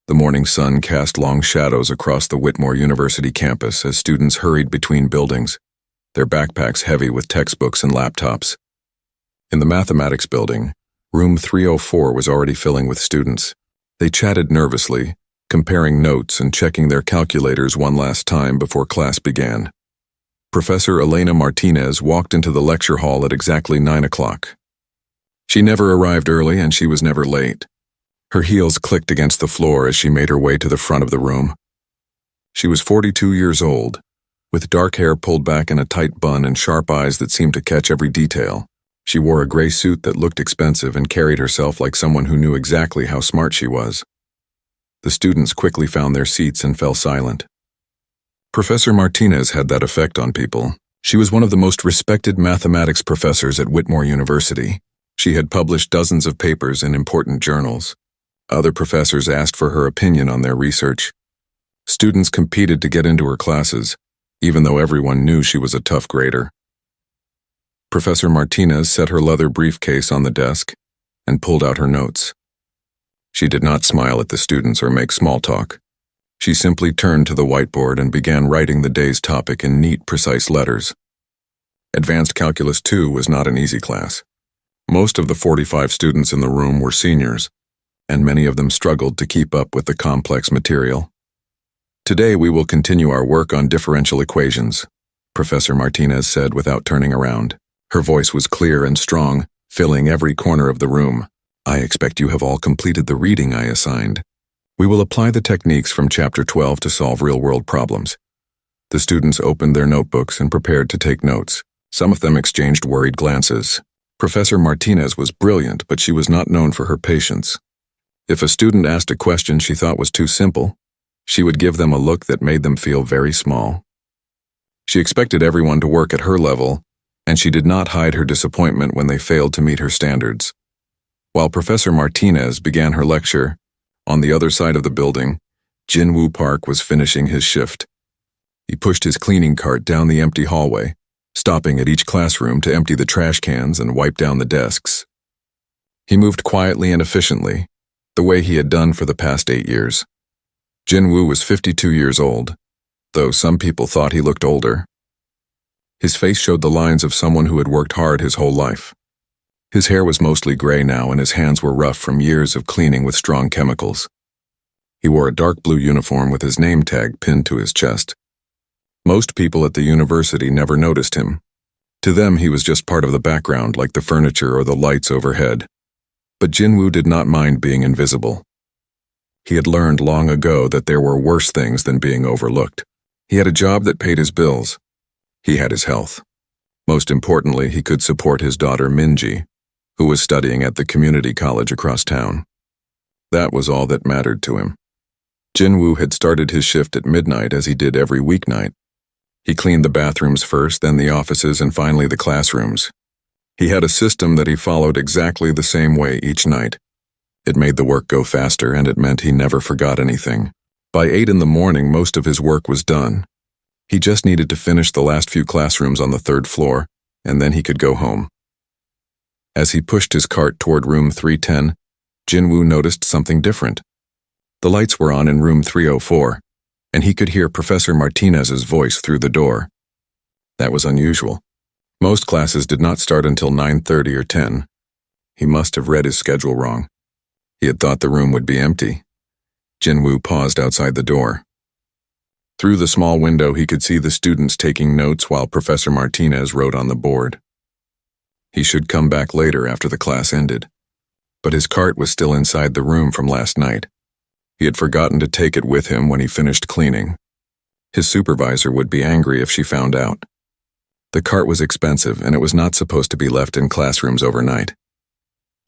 The morning sun cast long shadows across the Whitmore University campus as students hurried between buildings, their backpacks heavy with textbooks and laptops. In the mathematics building, room 304 was already filling with students. They chatted nervously, comparing notes and checking their calculators one last time before class began. Professor Elena Martinez walked into the lecture hall at exactly 9 o'clock. She never arrived early and she was never late. Her heels clicked against the floor as she made her way to the front of the room. She was 42 years old, with dark hair pulled back in a tight bun and sharp eyes that seemed to catch every detail. She wore a gray suit that looked expensive and carried herself like someone who knew exactly how smart she was. The students quickly found their seats and fell silent. Professor Martinez had that effect on people. She was one of the most respected mathematics professors at Whitmore University. She had published dozens of papers in important journals. Other professors asked for her opinion on their research. Students competed to get into her classes, even though everyone knew she was a tough grader. Professor Martinez set her leather briefcase on the desk and pulled out her notes. She did not smile at the students or make small talk. She simply turned to the whiteboard and began writing the day's topic in neat, precise letters. Advanced Calculus 2 was not an easy class. Most of the 45 students in the room were seniors, and many of them struggled to keep up with the complex material. Today we will continue our work on differential equations, Professor Martinez said without turning around. Her voice was clear and strong, filling every corner of the room. I expect you have all completed the reading I assigned. We will apply the techniques from Chapter 12 to solve real-world problems. The students opened their notebooks and prepared to take notes. Some of them exchanged worried glances. Professor Martinez was brilliant, but she was not known for her patience. If a student asked a question she thought was too simple, she would give them a look that made them feel very small. She expected everyone to work at her level, and she did not hide her disappointment when they failed to meet her standards. While Professor Martinez began her lecture, on the other side of the building, Jinwoo Park was finishing his shift. He pushed his cleaning cart down the empty hallway, stopping at each classroom to empty the trash cans and wipe down the desks. He moved quietly and efficiently, the way he had done for the past 8 years. Jinwoo was 52 years old, though some people thought he looked older. His face showed the lines of someone who had worked hard his whole life. His hair was mostly gray now and his hands were rough from years of cleaning with strong chemicals. He wore a dark blue uniform with his name tag pinned to his chest. Most people at the university never noticed him. To them, he was just part of the background, like the furniture or the lights overhead. But Jinwoo did not mind being invisible. He had learned long ago that there were worse things than being overlooked. He had a job that paid his bills. He had his health. Most importantly, he could support his daughter Minji, who was studying at the community college across town. That was all that mattered to him. Jinwoo had started his shift at midnight as he did every weeknight. He cleaned the bathrooms first, then the offices, and finally the classrooms. He had a system that he followed exactly the same way each night. It made the work go faster, and it meant he never forgot anything. By 8 in the morning, most of his work was done. He just needed to finish the last few classrooms on the 3rd floor, and then he could go home. As he pushed his cart toward room 310, Jinwoo noticed something different. The lights were on in room 304, and he could hear Professor Martinez's voice through the door. That was unusual. Most classes did not start until 9:30 or 10. He must have read his schedule wrong. He had thought the room would be empty. Jinwoo paused outside the door. Through the small window, he could see the students taking notes while Professor Martinez wrote on the board. He should come back later after the class ended. But his cart was still inside the room from last night. He had forgotten to take it with him when he finished cleaning. His supervisor would be angry if she found out. The cart was expensive, and it was not supposed to be left in classrooms overnight.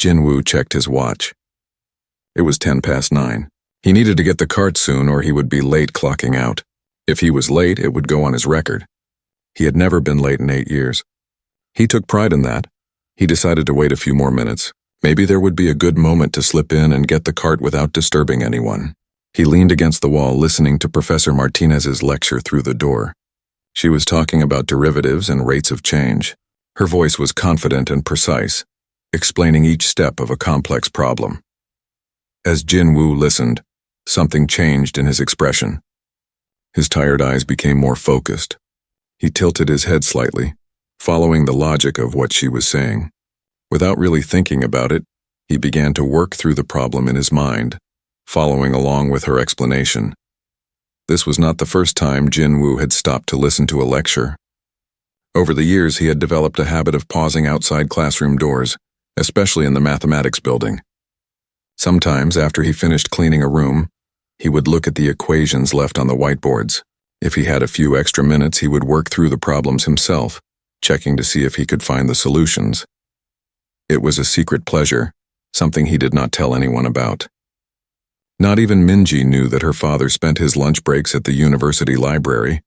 Jinwoo checked his watch. It was 9:10. He needed to get the cart soon or he would be late clocking out. If he was late, it would go on his record. He had never been late in 8 years. He took pride in that. He decided to wait a few more minutes. Maybe there would be a good moment to slip in and get the cart without disturbing anyone. He leaned against the wall listening to Professor Martinez's lecture through the door. She was talking about derivatives and rates of change. Her voice was confident and precise, explaining each step of a complex problem. As Jinwoo listened, Something changed in his expression. His tired eyes became more focused. He tilted his head slightly, following the logic of what she was saying. Without really thinking about it, he began to work through the problem in his mind, following along with her explanation. This was not the first time Jin-woo had stopped to listen to a lecture. Over the years, he had developed a habit of pausing outside classroom doors, especially in the mathematics building. Sometimes, after he finished cleaning a room, he would look at the equations left on the whiteboards. If he had a few extra minutes, he would work through the problems himself, checking to see if he could find the solutions. It was a secret pleasure, something he did not tell anyone about. Not even Minji knew that her father spent his lunch breaks at the university library,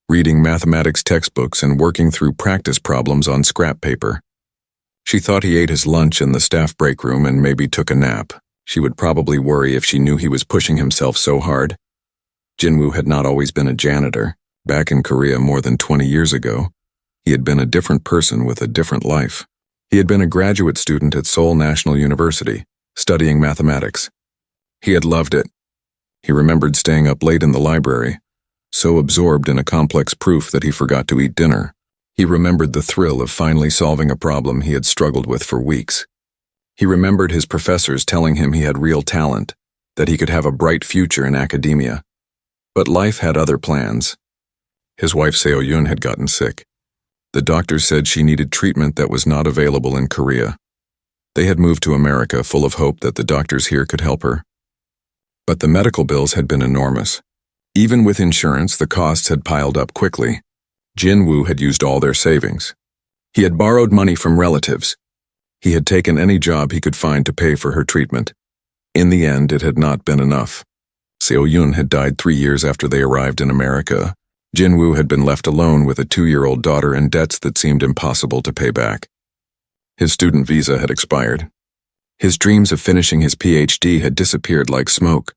reading mathematics textbooks and working through practice problems on scrap paper. She thought he ate his lunch in the staff break room and maybe took a nap. She would probably worry if she knew he was pushing himself so hard. Jin-woo had not always been a janitor. Back in Korea more than 20 years ago, he had been a different person with a different life. He had been a graduate student at Seoul National University, studying mathematics. He had loved it. He remembered staying up late in the library, so absorbed in a complex proof that he forgot to eat dinner. He remembered the thrill of finally solving a problem he had struggled with for weeks. He remembered his professors telling him he had real talent, that he could have a bright future in academia. But life had other plans. His wife Seo-yoon had gotten sick. The doctors said she needed treatment that was not available in Korea. They had moved to America full of hope that the doctors here could help her. But the medical bills had been enormous. Even with insurance, the costs had piled up quickly. Jin-woo had used all their savings. He had borrowed money from relatives. He had taken any job he could find to pay for her treatment. In the end, it had not been enough. Seo-yoon had died 3 years after they arrived in America. Jin-woo had been left alone with a 2-year-old daughter and debts that seemed impossible to pay back. His student visa had expired. His dreams of finishing his PhD had disappeared like smoke.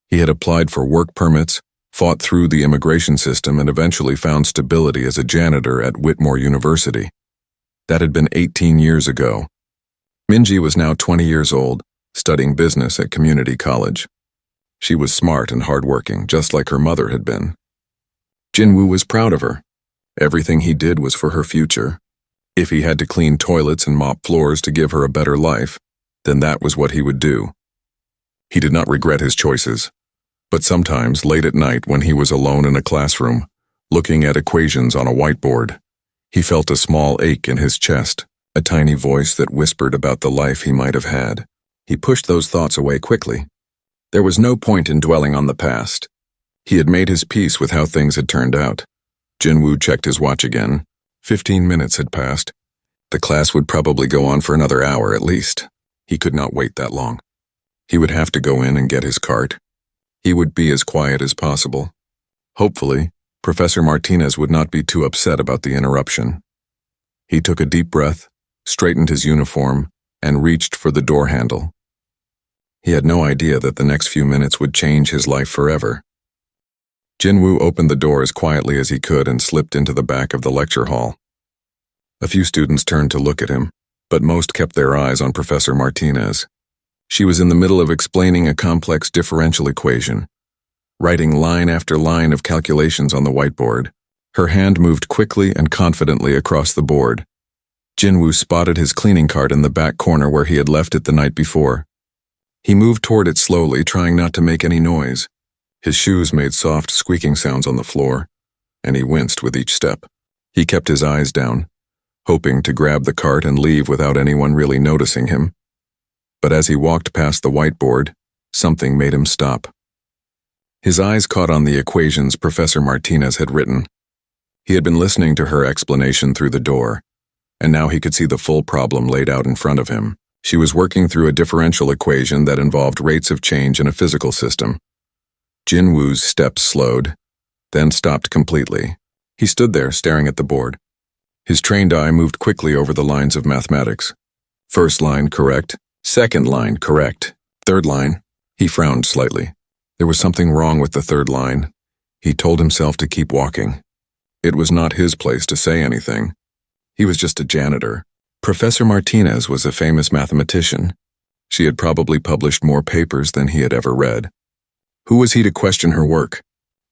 He had applied for work permits, fought through the immigration system, and eventually found stability as a janitor at Whitmore University. That had been 18 years ago. Minji was now 20 years old, studying business at community college. She was smart and hardworking, just like her mother had been. Jin-woo was proud of her. Everything he did was for her future. If he had to clean toilets and mop floors to give her a better life, then that was what he would do. He did not regret his choices. But sometimes, late at night when he was alone in a classroom, looking at equations on a whiteboard, he felt a small ache in his chest, a tiny voice that whispered about the life he might have had. He pushed those thoughts away quickly. There was no point in dwelling on the past. He had made his peace with how things had turned out. Jin-woo checked his watch again. 15 minutes had passed. The class would probably go on for another hour at least. He could not wait that long. He would have to go in and get his cart. He would be as quiet as possible. Hopefully, Professor Martinez would not be too upset about the interruption. He took a deep breath, straightened his uniform, and reached for the door handle. He had no idea that the next few minutes would change his life forever. Jin-woo opened the door as quietly as he could and slipped into the back of the lecture hall. A few students turned to look at him, but most kept their eyes on Professor Martinez. She was in the middle of explaining a complex differential equation, writing line after line of calculations on the whiteboard. Her hand moved quickly and confidently across the board. Jin-woo spotted his cleaning cart in the back corner where he had left it the night before. He moved toward it slowly, trying not to make any noise. His shoes made soft, squeaking sounds on the floor, and he winced with each step. He kept his eyes down, hoping to grab the cart and leave without anyone really noticing him. But as he walked past the whiteboard, something made him stop. His eyes caught on the equations Professor Martinez had written. He had been listening to her explanation through the door, and now he could see the full problem laid out in front of him. She was working through a differential equation that involved rates of change in a physical system. Jin-woo's steps slowed, then stopped completely. He stood there staring at the board. His trained eye moved quickly over the lines of mathematics. First line, correct. Second line, correct. Third line. He frowned slightly. There was something wrong with the third line. He told himself to keep walking. It was not his place to say anything. He was just a janitor. Professor Martinez was a famous mathematician. She had probably published more papers than he had ever read. Who was he to question her work?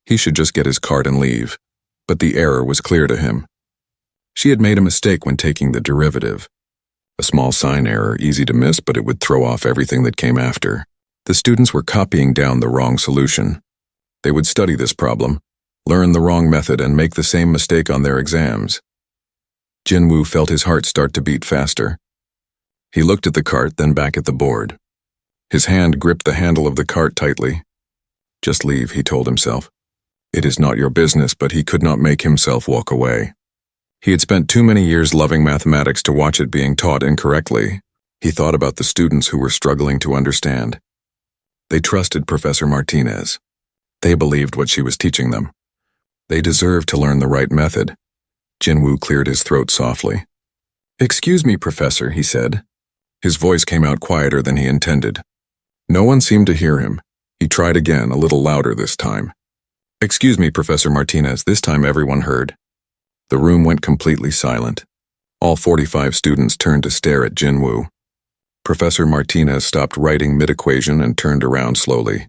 He should just get his card and leave. But the error was clear to him. She had made a mistake when taking the derivative. A small sign error, easy to miss, but it would throw off everything that came after. The students were copying down the wrong solution. They would study this problem, learn the wrong method, and make the same mistake on their exams. Jinwoo felt his heart start to beat faster. He looked at the cart, then back at the board. His hand gripped the handle of the cart tightly. Just leave, he told himself. It is not your business, but he could not make himself walk away. He had spent too many years loving mathematics to watch it being taught incorrectly. He thought about the students who were struggling to understand. They trusted Professor Martinez. They believed what she was teaching them. They deserved to learn the right method. Jinwoo cleared his throat softly. "Excuse me, Professor," he said. His voice came out quieter than he intended. No one seemed to hear him. He tried again, a little louder this time. "Excuse me, Professor Martinez." This time everyone heard. The room went completely silent. All 45 students turned to stare at Jinwoo. Professor Martinez stopped writing mid-equation and turned around slowly.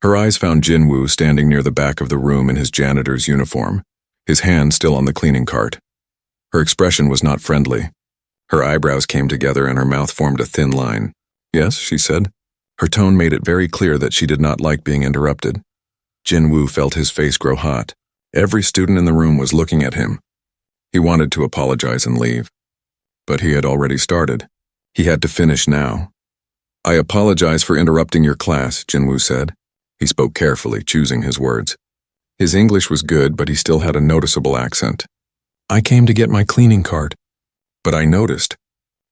Her eyes found Jinwoo standing near the back of the room in his janitor's uniform, his hand still on the cleaning cart. Her expression was not friendly. Her eyebrows came together and her mouth formed a thin line. "Yes," she said. Her tone made it very clear that she did not like being interrupted. Jinwoo felt his face grow hot. Every student in the room was looking at him. He wanted to apologize and leave. But he had already started. He had to finish now. "I apologize for interrupting your class," Jinwoo said. He spoke carefully, choosing his words. His English was good, but he still had a noticeable accent. "I came to get my cleaning cart. But I noticed.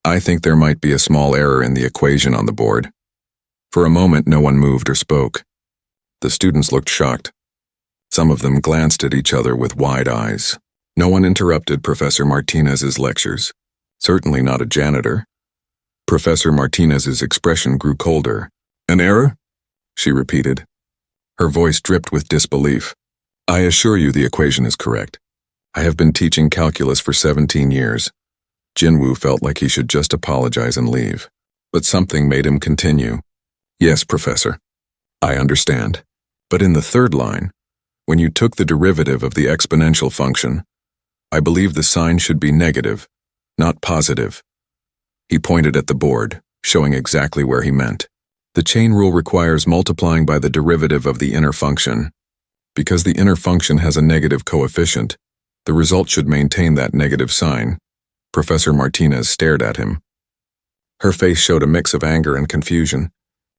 I think there might be a small error in the equation on the board." For a moment, no one moved or spoke. The students looked shocked. Some of them glanced at each other with wide eyes. No one interrupted Professor Martinez's lectures. Certainly not a janitor. Professor Martinez's expression grew colder. "An error?" she repeated. Her voice dripped with disbelief. "I assure you the equation is correct. I have been teaching calculus for 17 years. Jinwoo felt like he should just apologize and leave. But something made him continue. "Yes, Professor. I understand. But in the third line, when you took the derivative of the exponential function, I believe the sign should be negative, not positive." He pointed at the board, showing exactly where he meant. The chain rule requires multiplying by the derivative of the inner function. Because the inner function has a negative coefficient, the result should maintain that negative sign. Professor Martinez stared at him. Her face showed a mix of anger and confusion.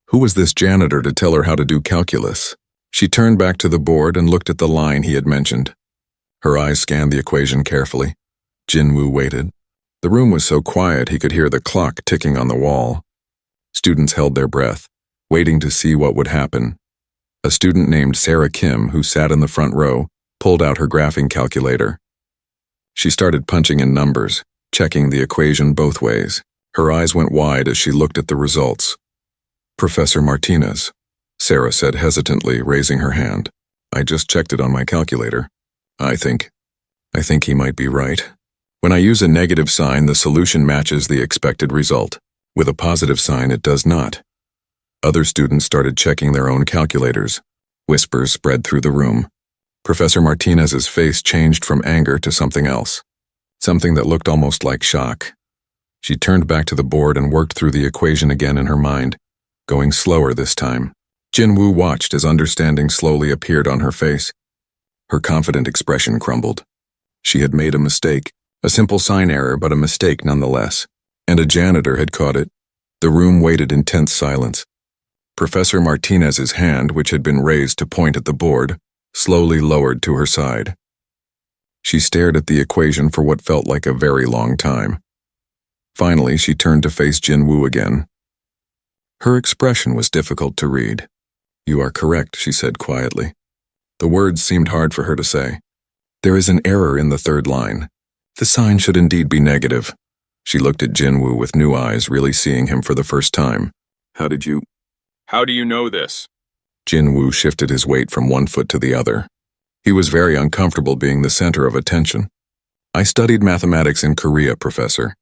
Who was this janitor to tell her how to do calculus? She turned back to the board and looked at the line he had mentioned. Her eyes scanned the equation carefully. Jinwoo waited. The room was so quiet he could hear the clock ticking on the wall. Students held their breath, waiting to see what would happen. A student named Sarah Kim, who sat in the front row, pulled out her graphing calculator. She started punching in numbers, checking the equation both ways. Her eyes went wide as she looked at the results. "Professor Martinez," Sarah said hesitantly, raising her hand. "I just checked it on my calculator. I think he might be right. When I use a negative sign, the solution matches the expected result. With a positive sign, it does not." Other students started checking their own calculators. Whispers spread through the room. Professor Martinez's face changed from anger to something else, something that looked almost like shock. She turned back to the board and worked through the equation again in her mind, going slower this time. Jinwoo watched as understanding slowly appeared on her face. Her confident expression crumbled. She had made a mistake, a simple sign error, but a mistake nonetheless. And a janitor had caught it. The room waited in tense silence. Professor Martinez's hand, which had been raised to point at the board, slowly lowered to her side. She stared at the equation for what felt like a very long time. Finally, she turned to face Jinwoo again. Her expression was difficult to read. "You are correct," she said quietly. The words seemed hard for her to say. "There is an error in the third line. The sign should indeed be negative." She looked at Jinwoo with new eyes, really seeing him for the first time. How do you know this?" Jinwoo shifted his weight from one foot to the other. He was very uncomfortable being the center of attention. "I studied mathematics in Korea, Professor."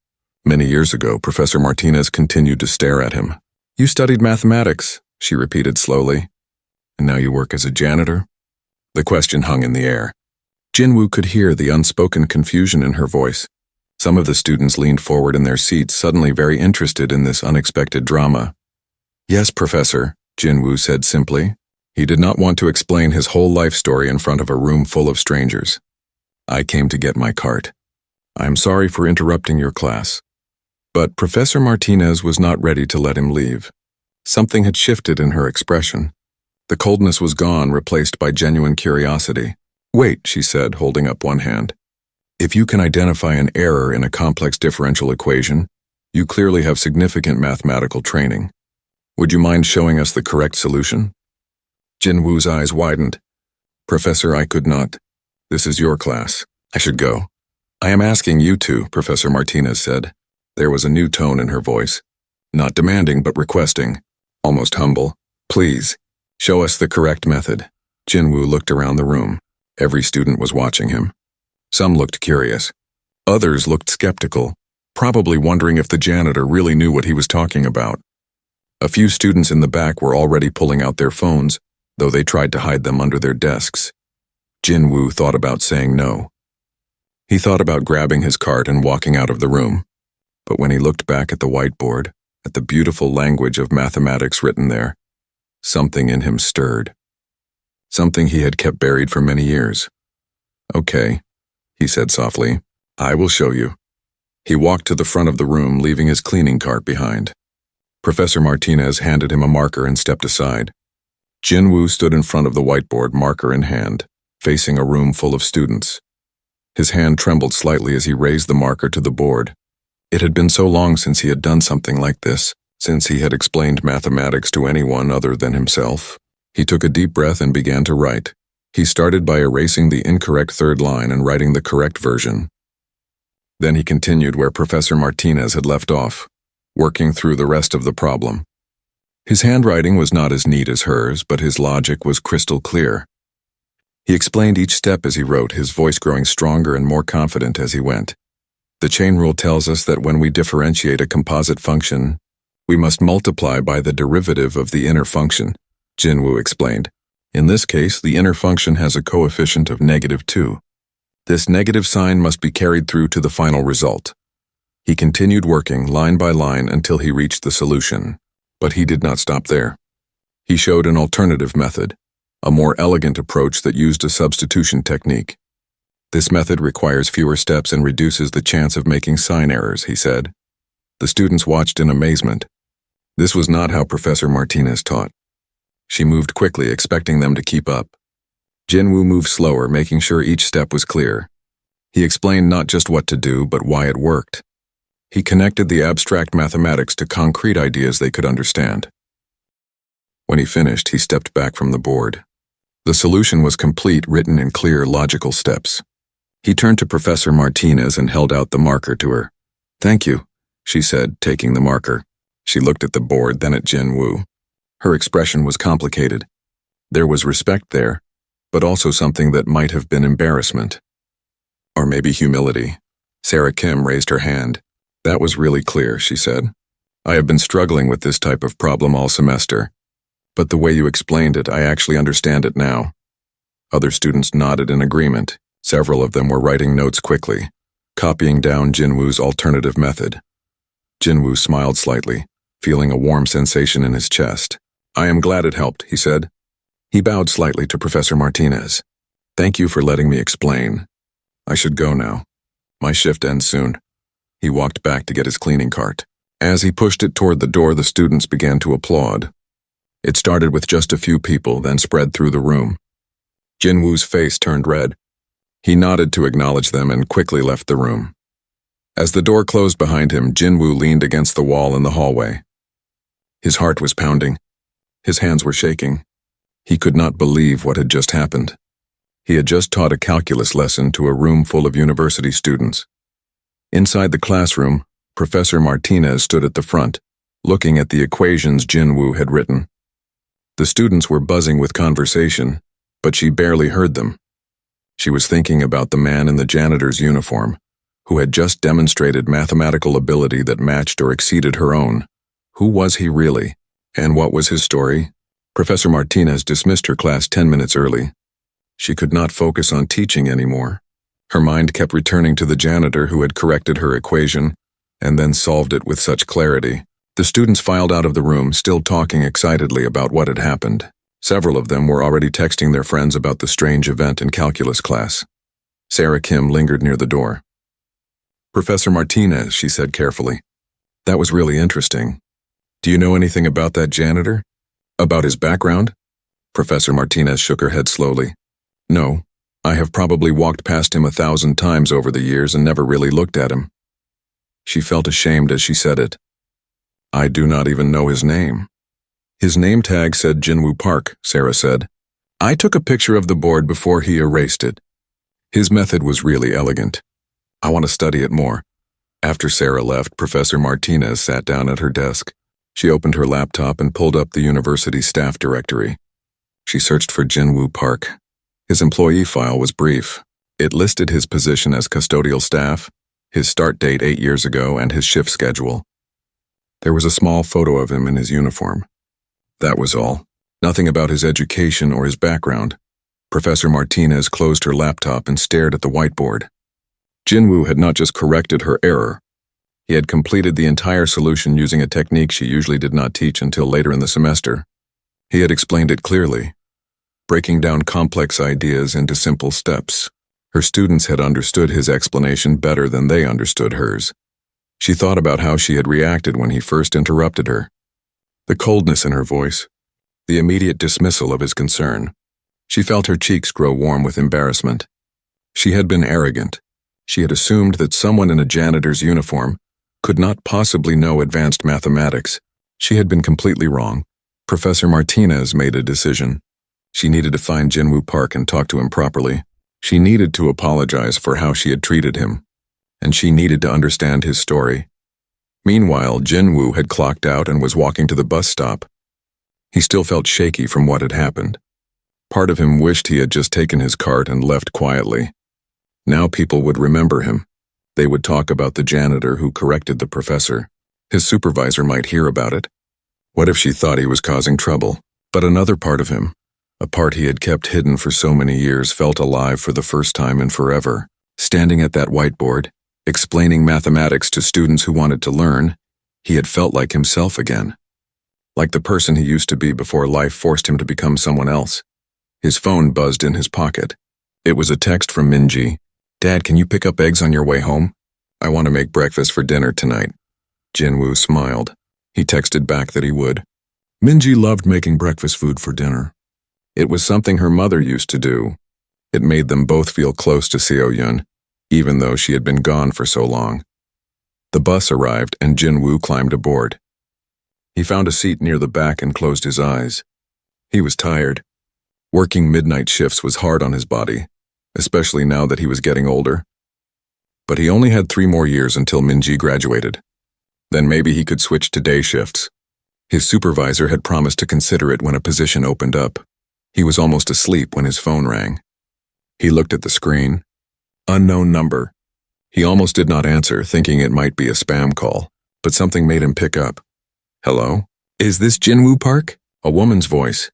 Many years ago, Professor Martinez continued to stare at him. "You studied mathematics," she repeated slowly. And now you work as a janitor? The question hung in the air. Jinwoo could hear the unspoken confusion in her voice. Some of the students leaned forward in their seats, suddenly very interested in this unexpected drama. Yes, Professor, Jinwoo said simply. He did not want to explain his whole life story in front of a room full of strangers. I came to get my cart. I am sorry for interrupting your class. But Professor Martinez was not ready to let him leave. Something had shifted in her expression. The coldness was gone, replaced by genuine curiosity. Wait, she said, holding up one hand. If you can identify an error in a complex differential equation, you clearly have significant mathematical training. Would you mind showing us the correct solution? Jinwoo's eyes widened. Professor, I could not. This is your class. I should go. I am asking you to, Professor Martinez said. There was a new tone in her voice. Not demanding, but requesting. Almost humble. Please, show us the correct method. Jinwoo looked around the room. Every student was watching him. Some looked curious. Others looked skeptical, probably wondering if the janitor really knew what he was talking about. A few students in the back were already pulling out their phones, though they tried to hide them under their desks. Jinwoo thought about saying no. He thought about grabbing his cart and walking out of the room. But when he looked back at the whiteboard, at the beautiful language of mathematics written there, something in him stirred. Something he had kept buried for many years. Okay, he said softly. I will show you. He walked to the front of the room, leaving his cleaning cart behind. Professor Martinez handed him a marker and stepped aside. Jinwoo stood in front of the whiteboard, marker in hand, facing a room full of students. His hand trembled slightly as he raised the marker to the board. It had been so long since he had done something like this, since he had explained mathematics to anyone other than himself. He took a deep breath and began to write. He started by erasing the incorrect third line and writing the correct version. Then he continued where Professor Martinez had left off, working through the rest of the problem. His handwriting was not as neat as hers, but his logic was crystal clear. He explained each step as he wrote, his voice growing stronger and more confident as he went. The chain rule tells us that when we differentiate a composite function, we must multiply by the derivative of the inner function, Jinwoo explained. In this case, the inner function has a coefficient of -2. This negative sign must be carried through to the final result. He continued working line by line until he reached the solution. But he did not stop there. He showed an alternative method, a more elegant approach that used a substitution technique. This method requires fewer steps and reduces the chance of making sign errors, he said. The students watched in amazement. This was not how Professor Martinez taught. She moved quickly, expecting them to keep up. Jinwoo moved slower, making sure each step was clear. He explained not just what to do, but why it worked. He connected the abstract mathematics to concrete ideas they could understand. When he finished, he stepped back from the board. The solution was complete, written in clear, logical steps. He turned to Professor Martinez and held out the marker to her. Thank you, she said, taking the marker. She looked at the board, then at Jinwoo. Her expression was complicated. There was respect there, but also something that might have been embarrassment. Or maybe humility. Sarah Kim raised her hand. That was really clear, she said. I have been struggling with this type of problem all semester. But the way you explained it, I actually understand it now. Other students nodded in agreement. Several of them were writing notes quickly, copying down Jinwoo's alternative method. Jinwoo smiled slightly, feeling a warm sensation in his chest. I am glad it helped, he said. He bowed slightly to Professor Martinez. Thank you for letting me explain. I should go now. My shift ends soon. He walked back to get his cleaning cart. As he pushed it toward the door, the students began to applaud. It started with just a few people, then spread through the room. Jinwoo's face turned red. He nodded to acknowledge them and quickly left the room. As the door closed behind him, Jinwoo leaned against the wall in the hallway. His heart was pounding. His hands were shaking. He could not believe what had just happened. He had just taught a calculus lesson to a room full of university students. Inside the classroom, Professor Martinez stood at the front, looking at the equations Jinwoo had written. The students were buzzing with conversation, but she barely heard them. She was thinking about the man in the janitor's uniform, who had just demonstrated mathematical ability that matched or exceeded her own. Who was he really? And what was his story? Professor Martinez dismissed her class 10 minutes early. She could not focus on teaching anymore. Her mind kept returning to the janitor who had corrected her equation and then solved it with such clarity. The students filed out of the room, still talking excitedly about what had happened. Several of them were already texting their friends about the strange event in calculus class. Sarah Kim lingered near the door. "Professor Martinez," she said carefully. "That was really interesting. Do you know anything about that janitor? About his background?" Professor Martinez shook her head slowly. "No, I have probably walked past him 1,000 times over the years and never really looked at him." She felt ashamed as she said it. "I do not even know his name." "His name tag said Jinwoo Park," Sarah said. "I took a picture of the board before he erased it. His method was really elegant. I want to study it more." After Sarah left, Professor Martinez sat down at her desk. She opened her laptop and pulled up the university staff directory. She searched for Jinwoo Park. His employee file was brief. It listed his position as custodial staff, his start date 8 years ago, and his shift schedule. There was a small photo of him in his uniform. That was all. Nothing about his education or his background. Professor Martinez closed her laptop and stared at the whiteboard. Jinwoo had not just corrected her error. He had completed the entire solution using a technique she usually did not teach until later in the semester. He had explained it clearly, breaking down complex ideas into simple steps. Her students had understood his explanation better than they understood hers. She thought about how she had reacted when he first interrupted her. The coldness in her voice, the immediate dismissal of his concern. She felt her cheeks grow warm with embarrassment. She had been arrogant. She had assumed that someone in a janitor's uniform could not possibly know advanced mathematics. She had been completely wrong. Professor Martinez made a decision. She needed to find Jinwoo Park and talk to him properly. She needed to apologize for how she had treated him, and she needed to understand his story. Meanwhile, Jinwoo had clocked out and was walking to the bus stop. He still felt shaky from what had happened. Part of him wished he had just taken his cart and left quietly. Now people would remember him. They would talk about the janitor who corrected the professor. His supervisor might hear about it. What if she thought he was causing trouble? But another part of him, a part he had kept hidden for so many years, felt alive for the first time in forever. Standing at that whiteboard, explaining mathematics to students who wanted to learn, he had felt like himself again. Like the person he used to be before life forced him to become someone else. His phone buzzed in his pocket. It was a text from Minji. "Dad, can you pick up eggs on your way home? I want to make breakfast for dinner tonight." Jinwoo smiled. He texted back that he would. Minji loved making breakfast food for dinner. It was something her mother used to do. It made them both feel close to Seo-yun, even though she had been gone for so long. The bus arrived and Jinwoo climbed aboard. He found a seat near the back and closed his eyes. He was tired. Working midnight shifts was hard on his body, especially now that he was getting older. But he only had 3 more years until Minji graduated. Then maybe he could switch to day shifts. His supervisor had promised to consider it when a position opened up. He was almost asleep when his phone rang. He looked at the screen. Unknown number. He almost did not answer, thinking it might be a spam call, but something made him pick up. "Hello? Is this Jinwoo Park?" A woman's voice.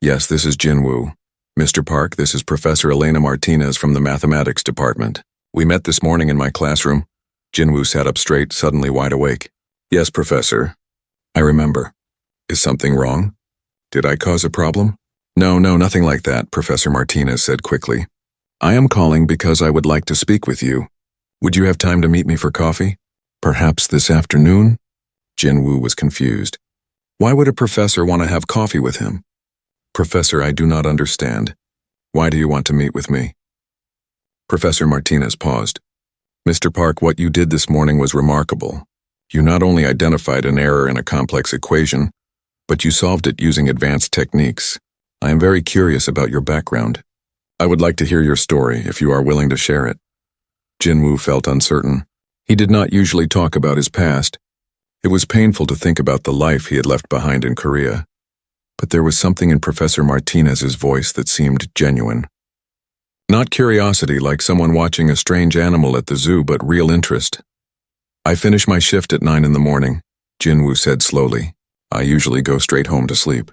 "Yes, this is Jinwoo. Mr. Park, this is Professor Elena Martinez from the mathematics department. We met this morning in my classroom." Jinwoo sat up straight, suddenly wide awake. "Yes, Professor. I remember. Is something wrong? Did I cause a problem?" No, nothing like that," Professor Martinez said quickly. "I am calling because I would like to speak with you. Would you have time to meet me for coffee? Perhaps this afternoon?" Jinwoo was confused. Why would a professor want to have coffee with him? "Professor, I do not understand. Why do you want to meet with me?" Professor Martinez paused. "Mr. Park, what you did this morning was remarkable. You not only identified an error in a complex equation, but you solved it using advanced techniques. I am very curious about your background. I would like to hear your story if you are willing to share it." Jinwoo felt uncertain. He did not usually talk about his past. It was painful to think about the life he had left behind in Korea. But there was something in Professor Martinez's voice that seemed genuine. Not curiosity like someone watching a strange animal at the zoo, but real interest. "I finish my shift at 9 in the morning, Jinwoo said slowly. "I usually go straight home to sleep."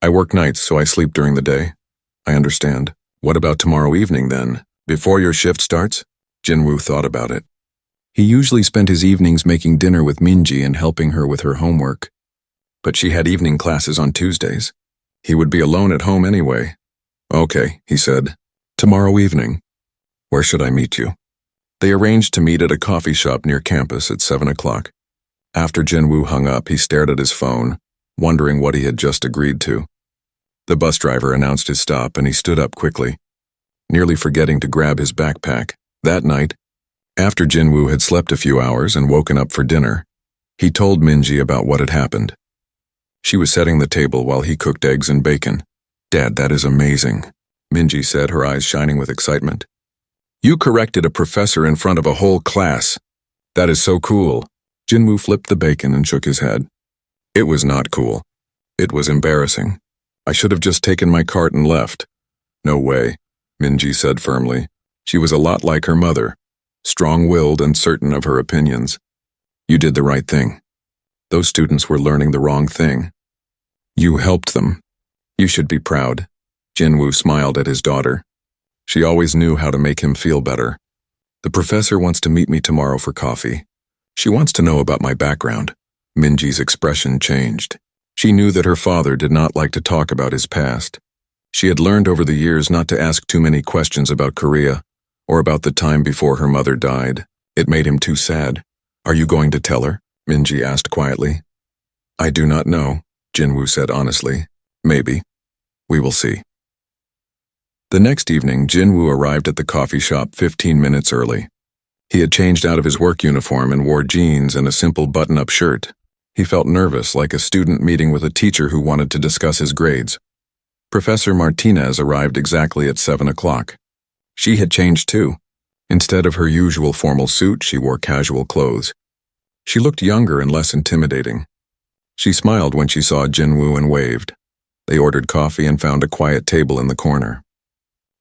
I work nights, so I sleep during the day. I understand. What about tomorrow evening, then? Before your shift starts? Jinwoo thought about it. He usually spent his evenings making dinner with Minji and helping her with her homework. But she had evening classes on Tuesdays. He would be alone at home anyway. Okay, he said. Tomorrow evening. Where should I meet you? They arranged to meet at a coffee shop near campus at 7 o'clock. After Jinwoo hung up, he stared at his phone, wondering what he had just agreed to. The bus driver announced his stop and he stood up quickly, nearly forgetting to grab his backpack. That night, after Jinwoo had slept a few hours and woken up for dinner, he told Minji about what had happened. She was setting the table while he cooked eggs and bacon. Dad, that is amazing, Minji said, her eyes shining with excitement. You corrected a professor in front of a whole class. That is so cool. Jinwoo flipped the bacon and shook his head. It was not cool. It was embarrassing. I should have just taken my cart and left. No way, Minji said firmly. She was a lot like her mother, strong-willed and certain of her opinions. You did the right thing. Those students were learning the wrong thing. You helped them. You should be proud. Jinwoo smiled at his daughter. She always knew how to make him feel better. The professor wants to meet me tomorrow for coffee. She wants to know about my background. Minji's expression changed. She knew that her father did not like to talk about his past. She had learned over the years not to ask too many questions about Korea or about the time before her mother died. It made him too sad. Are you going to tell her? Minji asked quietly. I do not know, Jinwoo said honestly. Maybe. We will see. The next evening, Jinwoo arrived at the coffee shop 15 minutes early. He had changed out of his work uniform and wore jeans and a simple button-up shirt. He felt nervous, like a student meeting with a teacher who wanted to discuss his grades. Professor Martinez arrived exactly at 7 o'clock. She had changed too. Instead of her usual formal suit, she wore casual clothes. She looked younger and less intimidating. She smiled when she saw Jinwoo and waved. They ordered coffee and found a quiet table in the corner.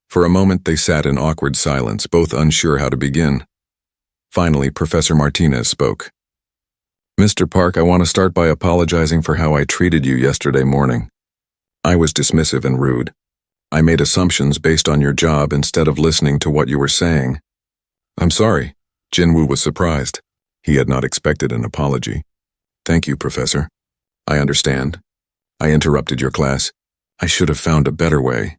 For a moment, they sat in awkward silence, both unsure how to begin. Finally, Professor Martinez spoke. Mr. Park, I want to start by apologizing for how I treated you yesterday morning. I was dismissive and rude. I made assumptions based on your job instead of listening to what you were saying. I'm sorry. Jinwoo was surprised. He had not expected an apology. Thank you, Professor. I understand. I interrupted your class. I should have found a better way.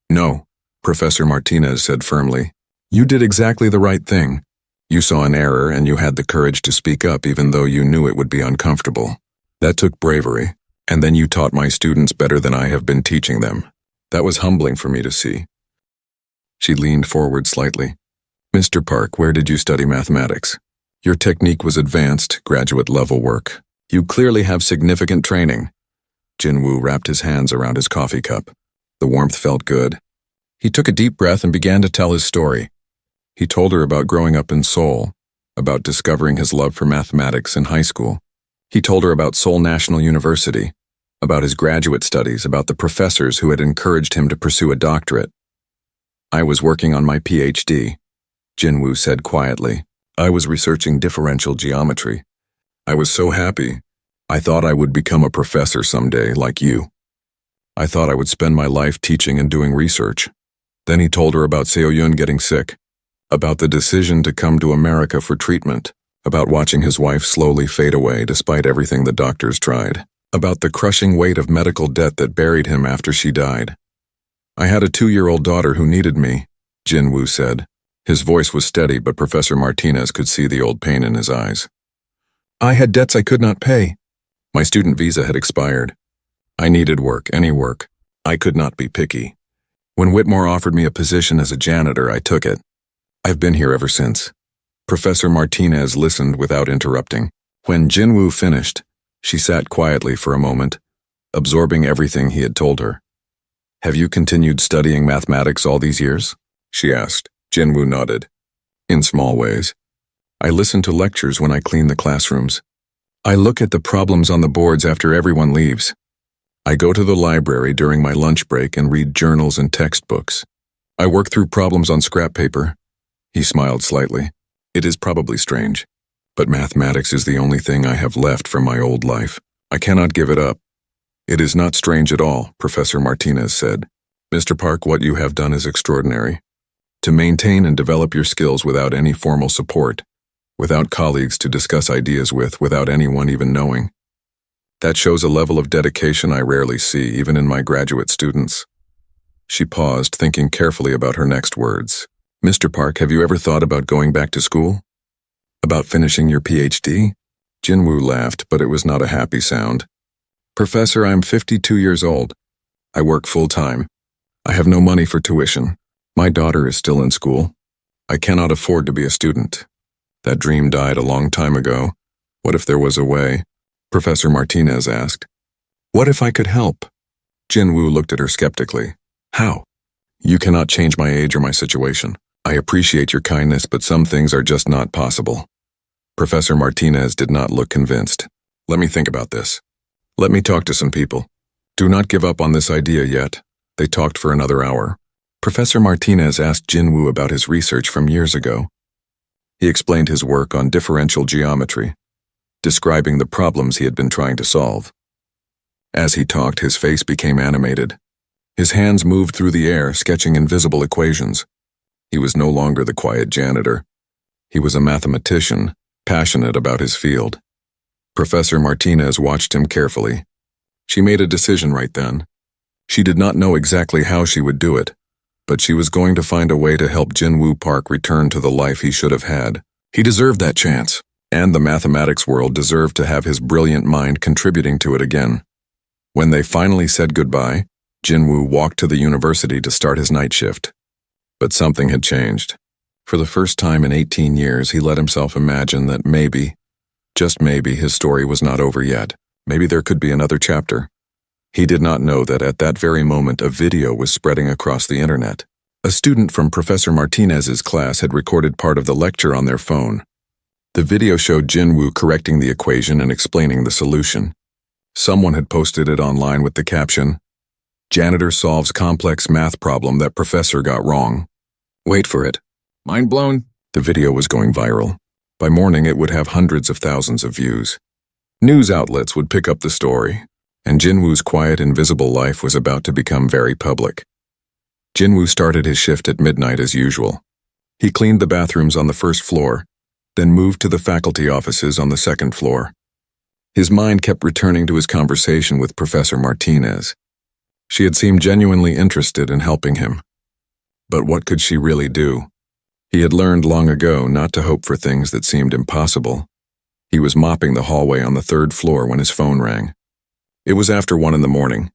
No, Professor Martinez said firmly. You did exactly the right thing. You saw an error and you had the courage to speak up even though you knew it would be uncomfortable. That took bravery, and then you taught my students better than I have been teaching them. That was humbling for me to see. She leaned forward slightly. Mr. Park, where did you study mathematics? Your technique was advanced, graduate-level work. You clearly have significant training. Jinwoo wrapped his hands around his coffee cup. The warmth felt good. He took a deep breath and began to tell his story. He told her about growing up in Seoul, about discovering his love for mathematics in high school. He told her about Seoul National University, about his graduate studies, about the professors who had encouraged him to pursue a doctorate. I was working on my PhD, Jinwoo said quietly. I was researching differential geometry. I was so happy. I thought I would become a professor someday, like you. I thought I would spend my life teaching and doing research. Then he told her about Seo-yun getting sick, about the decision to come to America for treatment, about watching his wife slowly fade away despite everything the doctors tried, about the crushing weight of medical debt that buried him after she died. I had a 2-year-old daughter who needed me, Jinwoo said. His voice was steady, but Professor Martinez could see the old pain in his eyes. I had debts I could not pay. My student visa had expired. I needed work, any work. I could not be picky. When Whitmore offered me a position as a janitor, I took it. I've been here ever since. Professor Martinez listened without interrupting. When Jinwoo finished, she sat quietly for a moment, absorbing everything he had told her. Have you continued studying mathematics all these years? She asked. Jinwoo nodded. In small ways. I listen to lectures when I clean the classrooms. I look at the problems on the boards after everyone leaves. I go to the library during my lunch break and read journals and textbooks. I work through problems on scrap paper. He smiled slightly. It is probably strange, but mathematics is the only thing I have left from my old life. I cannot give it up. It is not strange at all, Professor Martinez said. Mr. Park, what you have done is extraordinary. To maintain and develop your skills without any formal support, without colleagues to discuss ideas with, without anyone even knowing. That shows a level of dedication I rarely see, even in my graduate students. She paused, thinking carefully about her next words. Mr. Park, have you ever thought about going back to school? About finishing your PhD? Jinwoo laughed, but it was not a happy sound. Professor, I'm 52 years old. I work full-time. I have no money for tuition. My daughter is still in school. I cannot afford to be a student. That dream died a long time ago. What if there was a way? Professor Martinez asked. What if I could help? Jinwoo looked at her skeptically. How? You cannot change my age or my situation. I appreciate your kindness, but some things are just not possible. Professor Martinez did not look convinced. Let me think about this. Let me talk to some people. Do not give up on this idea yet. They talked for another hour. Professor Martinez asked Jinwoo about his research from years ago. He explained his work on differential geometry, describing the problems he had been trying to solve. As he talked, his face became animated. His hands moved through the air, sketching invisible equations. He was no longer the quiet janitor. He was a mathematician, passionate about his field. Professor Martinez watched him carefully. She made a decision right then. She did not know exactly how she would do it, but she was going to find a way to help Jinwoo Park return to the life he should have had. He deserved that chance, and the mathematics world deserved to have his brilliant mind contributing to it again. When they finally said goodbye, Jinwoo walked to the university to start his night shift. But something had changed. For the first time in 18 years, he let himself imagine that maybe, just maybe, his story was not over yet. Maybe there could be another chapter. He did not know that at that very moment a video was spreading across the internet. A student from Professor Martinez's class had recorded part of the lecture on their phone. The video showed Jinwoo correcting the equation and explaining the solution. Someone had posted it online with the caption, "Janitor solves complex math problem that professor got wrong." Wait for it. Mind blown? The video was going viral. By morning, it would have hundreds of thousands of views. News outlets would pick up the story, and Jinwoo's quiet, invisible life was about to become very public. Jinwoo started his shift at midnight as usual. He cleaned the bathrooms on the first floor, then moved to the faculty offices on the second floor. His mind kept returning to his conversation with Professor Martinez. She had seemed genuinely interested in helping him. But what could she really do? He had learned long ago not to hope for things that seemed impossible. He was mopping the hallway on the third floor when his phone rang. It was after 1 in the morning.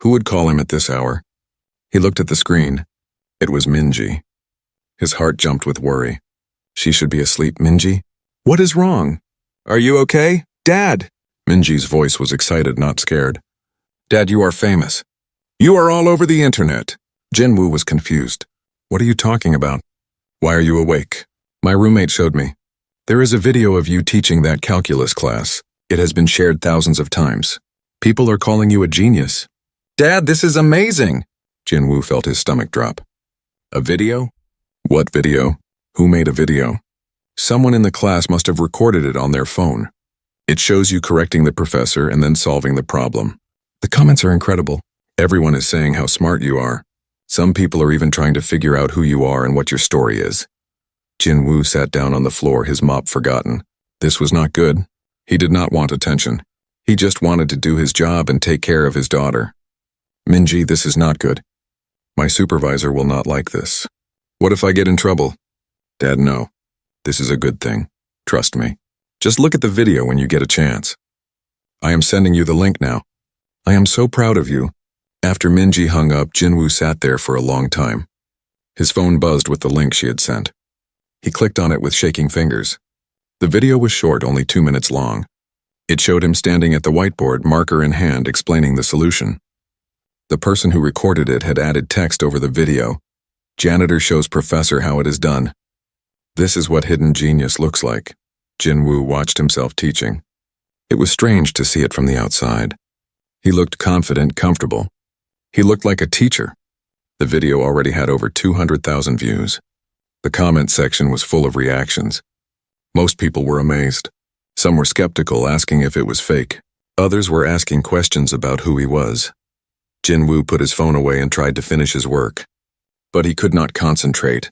Who would call him at this hour? He looked at the screen. It was Minji. His heart jumped with worry. She should be asleep, Minji? What is wrong? Are you okay? Dad! Minji's voice was excited, not scared. Dad, you are famous. You are all over the internet. Jinwoo was confused. What are you talking about? Why are you awake? My roommate showed me. There is a video of you teaching that calculus class. It has been shared thousands of times. People are calling you a genius. Dad, this is amazing! Jinwoo felt his stomach drop. A video? What video? Who made a video? Someone in the class must have recorded it on their phone. It shows you correcting the professor and then solving the problem. The comments are incredible. Everyone is saying how smart you are. Some people are even trying to figure out who you are and what your story is. Jinwoo sat down on the floor, his mop forgotten. This was not good. He did not want attention. He just wanted to do his job and take care of his daughter. Minji, this is not good. My supervisor will not like this. What if I get in trouble? Dad, no. This is a good thing. Trust me. Just look at the video when you get a chance. I am sending you the link now. I am so proud of you. After Minji hung up, Jinwoo sat there for a long time. His phone buzzed with the link she had sent. He clicked on it with shaking fingers. The video was short, only 2 minutes long. It showed him standing at the whiteboard, marker in hand, explaining the solution. The person who recorded it had added text over the video. Janitor shows professor how it is done. This is what hidden genius looks like. Jinwoo watched himself teaching. It was strange to see it from the outside. He looked confident, comfortable. He looked like a teacher. The video already had over 200,000 views. The comment section was full of reactions. Most people were amazed. Some were skeptical, asking if it was fake. Others were asking questions about who he was. Jinwoo put his phone away and tried to finish his work. But he could not concentrate.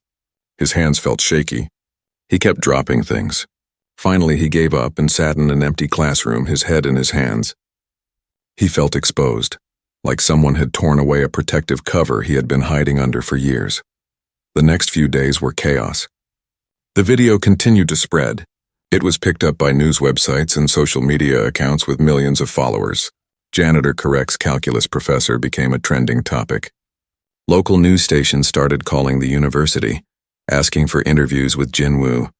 His hands felt shaky. He kept dropping things. Finally, he gave up and sat in an empty classroom, his head in his hands. He felt exposed, like someone had torn away a protective cover he had been hiding under for years. The next few days were chaos. The video continued to spread. It was picked up by news websites and social media accounts with millions of followers. Janitor corrects calculus professor became a trending topic. Local news stations started calling the university, asking for interviews with Jinwoo.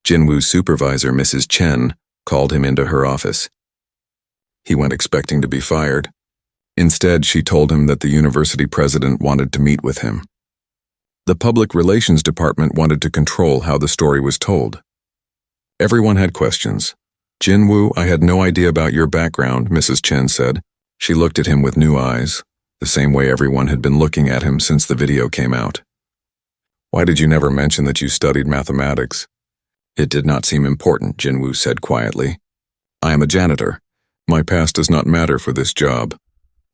Jinwoo's supervisor, Mrs. Chen, called him into her office. He went expecting to be fired. Instead, she told him that the university president wanted to meet with him. The public relations department wanted to control how the story was told. Everyone had questions. "Jinwoo, I had no idea about your background," Mrs. Chen said. She looked at him with new eyes, the same way everyone had been looking at him since the video came out. "Why did you never mention that you studied mathematics?" "It did not seem important," Jinwoo said quietly. "I am a janitor. My past does not matter for this job."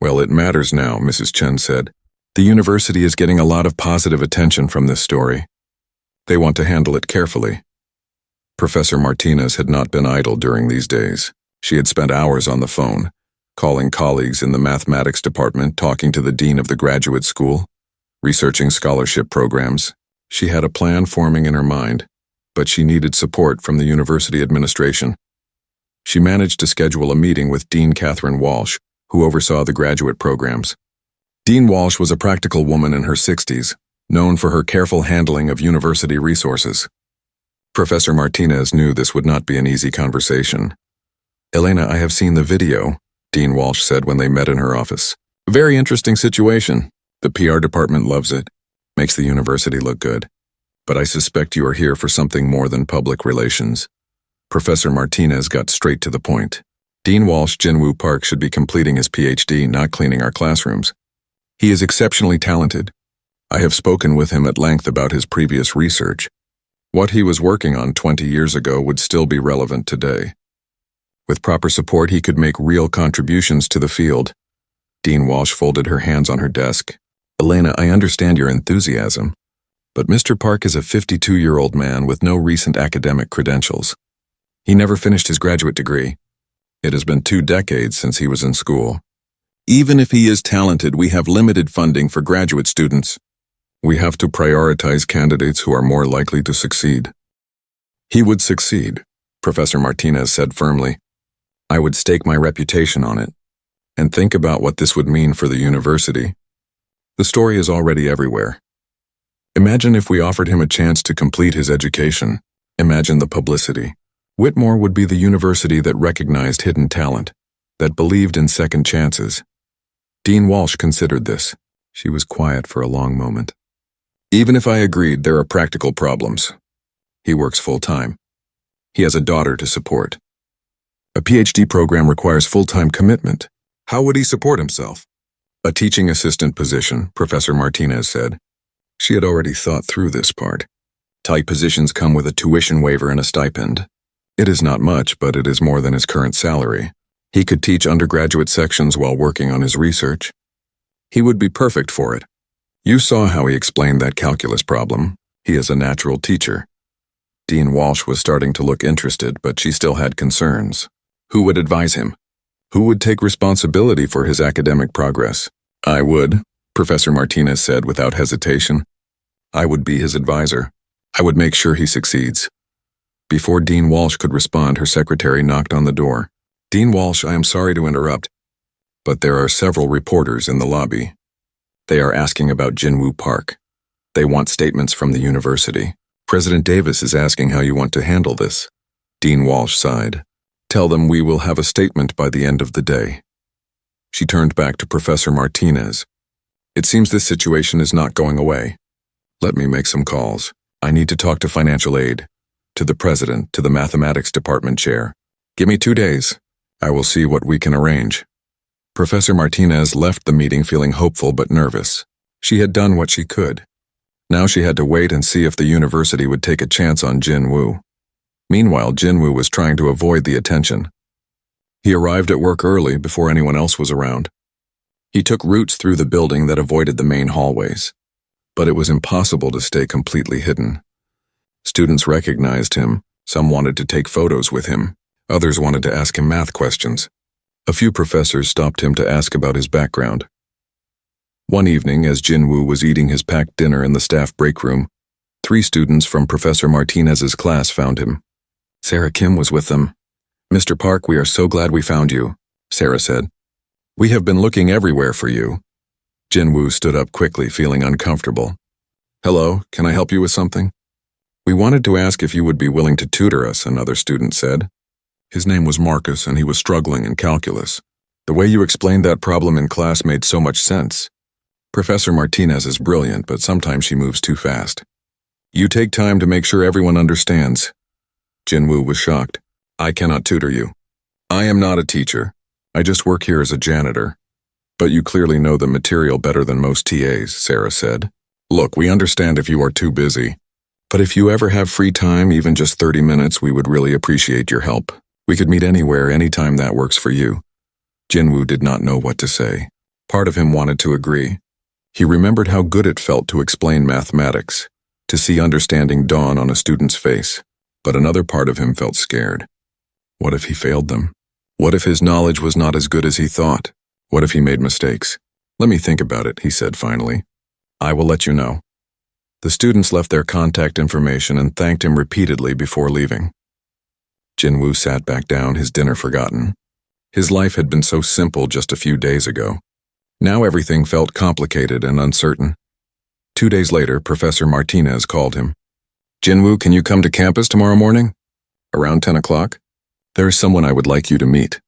"Well, it matters now," Mrs. Chen said. "The university is getting a lot of positive attention from this story. They want to handle it carefully." Professor Martinez had not been idle during these days. She had spent hours on the phone, calling colleagues in the mathematics department, talking to the dean of the graduate school, researching scholarship programs. She had a plan forming in her mind, but she needed support from the university administration. She managed to schedule a meeting with Dean Catherine Walsh, who oversaw the graduate programs. Dean Walsh was a practical woman in her 60s, known for her careful handling of university resources. Professor Martinez knew this would not be an easy conversation. "Elena, I have seen the video," Dean Walsh said when they met in her office. "Very interesting situation. The PR department loves it. Makes the university look good. But I suspect you are here for something more than public relations." Professor Martinez got straight to the point. "Dean Walsh, Jinwoo Park should be completing his PhD, not cleaning our classrooms. He is exceptionally talented. I have spoken with him at length about his previous research. What he was working on 20 years ago would still be relevant today. With proper support, he could make real contributions to the field." Dean Walsh folded her hands on her desk. "Elena, I understand your enthusiasm, but Mr. Park is a 52-year-old man with no recent academic credentials. He never finished his graduate degree. It has been 2 decades since he was in school. Even if he is talented, we have limited funding for graduate students. We have to prioritize candidates who are more likely to succeed." "He would succeed," Professor Martinez said firmly. "I would stake my reputation on it. And think about what this would mean for the university. The story is already everywhere. Imagine if we offered him a chance to complete his education. Imagine the publicity. Whitmore would be the university that recognized hidden talent, that believed in second chances." Dean Walsh considered this. She was quiet for a long moment. "Even if I agreed, there are practical problems. He works full-time. He has a daughter to support. A PhD program requires full-time commitment. How would he support himself?" "A teaching assistant position," Professor Martinez said. She had already thought through this part. Type positions come with a tuition waiver and a stipend. It is not much, but it is more than his current salary. He could teach undergraduate sections while working on his research. He would be perfect for it. You saw how he explained that calculus problem. He is a natural teacher." Dean Walsh was starting to look interested, but she still had concerns. Who would advise him? Who would take responsibility for his academic progress? "I would," Professor Martinez said without hesitation. "I would be his advisor. I would make sure he succeeds." Before Dean Walsh could respond, her secretary knocked on the door. "Dean Walsh, I am sorry to interrupt, but there are several reporters in the lobby. They are asking about Jinwoo Park. They want statements from the university. President Davis is asking how you want to handle this." Dean Walsh sighed. "Tell them we will have a statement by the end of the day." She turned back to Professor Martinez. "It seems this situation is not going away. Let me make some calls. I need to talk to financial aid, to the president, to the mathematics department chair. Give me 2 days. I will see what we can arrange." Professor Martinez left the meeting feeling hopeful but nervous. She had done what she could. Now she had to wait and see if the university would take a chance on Jinwoo. Meanwhile, Jinwoo was trying to avoid the attention. He arrived at work early before anyone else was around. He took routes through the building that avoided the main hallways, but it was impossible to stay completely hidden. Students recognized him. Some wanted to take photos with him. Others wanted to ask him math questions. A few professors stopped him to ask about his background. One evening, as Jinwoo was eating his packed dinner in the staff break room, 3 students from Professor Martinez's class found him. Sarah Kim was with them. "Mr. Park, we are so glad we found you," Sarah said. "We have been looking everywhere for you." Jinwoo stood up quickly, feeling uncomfortable. "Hello, can I help you with something?" "We wanted to ask if you would be willing to tutor us," another student said. His name was Marcus, and he was struggling in calculus. "The way you explained that problem in class made so much sense. Professor Martinez is brilliant, but sometimes she moves too fast. You take time to make sure everyone understands." Jinwoo was shocked. "I cannot tutor you. I am not a teacher. I just work here as a janitor. But you clearly know the material better than most TAs," Sarah said. "Look, we understand if you are too busy. But if you ever have free time, even just 30 minutes, we would really appreciate your help. We could meet anywhere, anytime that works for you." Jinwoo did not know what to say. Part of him wanted to agree. He remembered how good it felt to explain mathematics, to see understanding dawn on a student's face. But another part of him felt scared. What if he failed them? What if his knowledge was not as good as he thought? What if he made mistakes? "Let me think about it," he said finally. "I will let you know." The students left their contact information and thanked him repeatedly before leaving. Jinwoo sat back down, his dinner forgotten. His life had been so simple just a few days ago. Now everything felt complicated and uncertain. 2 days later, Professor Martinez called him. "Jinwoo, can you come to campus tomorrow morning? Around 10 o'clock? There is someone I would like you to meet."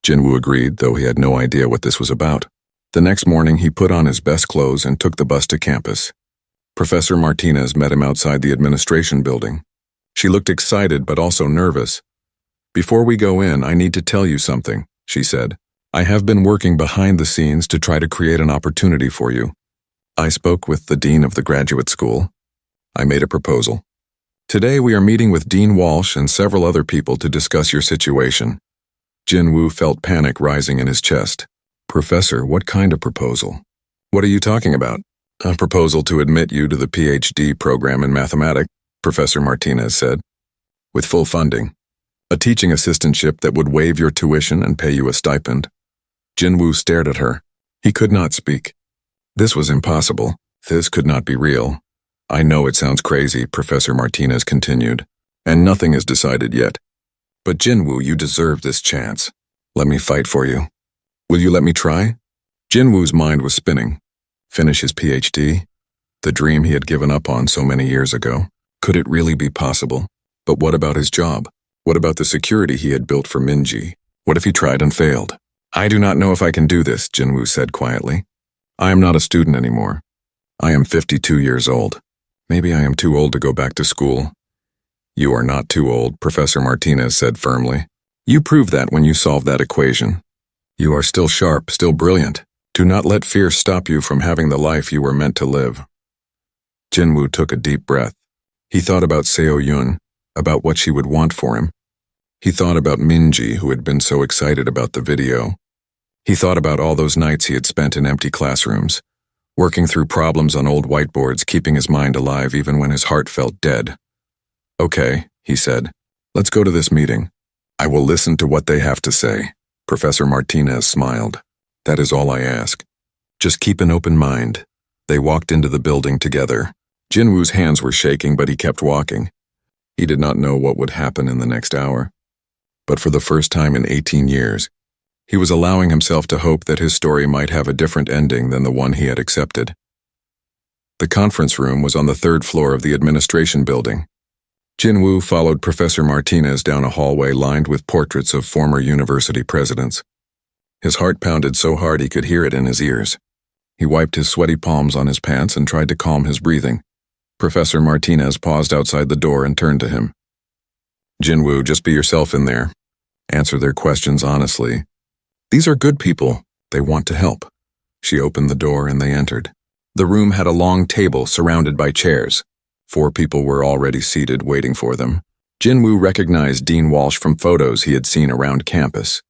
Jinwoo agreed, though he had no idea what this was about. The next morning, he put on his best clothes and took the bus to campus. Professor Martinez met him outside the administration building. She looked excited but also nervous. "Before we go in, I need to tell you something," she said. "I have been working behind the scenes to try to create an opportunity for you. I spoke with the dean of the graduate school. I made a proposal. Today we are meeting with Dean Walsh and several other people to discuss your situation." Jinwoo felt panic rising in his chest. "Professor, what kind of proposal? What are you talking about?" "A proposal to admit you to the PhD program in mathematics," Professor Martinez said. "With full funding. A teaching assistantship that would waive your tuition and pay you a stipend." Jinwoo stared at her. He could not speak. This was impossible. This could not be real. "I know it sounds crazy," Professor Martinez continued, "and nothing is decided yet. But Jinwoo, you deserve this chance. Let me fight for you. Will you let me try?" Jinwoo's mind was spinning. Finish his PhD? The dream he had given up on so many years ago. Could it really be possible? But what about his job? What about the security he had built for Minji? What if he tried and failed? "I do not know if I can do this," Jinwoo said quietly. "I am not a student anymore. I am 52 years old. Maybe I am too old to go back to school." "You are not too old," Professor Martinez said firmly. "You proved that when you solved that equation. You are still sharp, still brilliant. Do not let fear stop you from having the life you were meant to live." Jinwoo took a deep breath. He thought about Seo-yun, about what she would want for him. He thought about Minji, who had been so excited about the video. He thought about all those nights he had spent in empty classrooms, working through problems on old whiteboards, keeping his mind alive even when his heart felt dead. "Okay," he said. "Let's go to this meeting. I will listen to what they have to say." Professor Martinez smiled. "That is all I ask. Just keep an open mind." They walked into the building together. Jinwoo's hands were shaking, but he kept walking. He did not know what would happen in the next hour. But for the first time in 18 years, he was allowing himself to hope that his story might have a different ending than the one he had accepted. The conference room was on the 3rd floor of the administration building. Jinwoo followed Professor Martinez down a hallway lined with portraits of former university presidents. His heart pounded so hard he could hear it in his ears. He wiped his sweaty palms on his pants and tried to calm his breathing. Professor Martinez paused outside the door and turned to him. "Jinwoo, just be yourself in there. Answer their questions honestly. These are good people. They want to help." She opened the door and they entered. The room had a long table surrounded by chairs. 4 people were already seated, waiting for them. Jinwoo recognized Dean Walsh from photos he had seen around campus.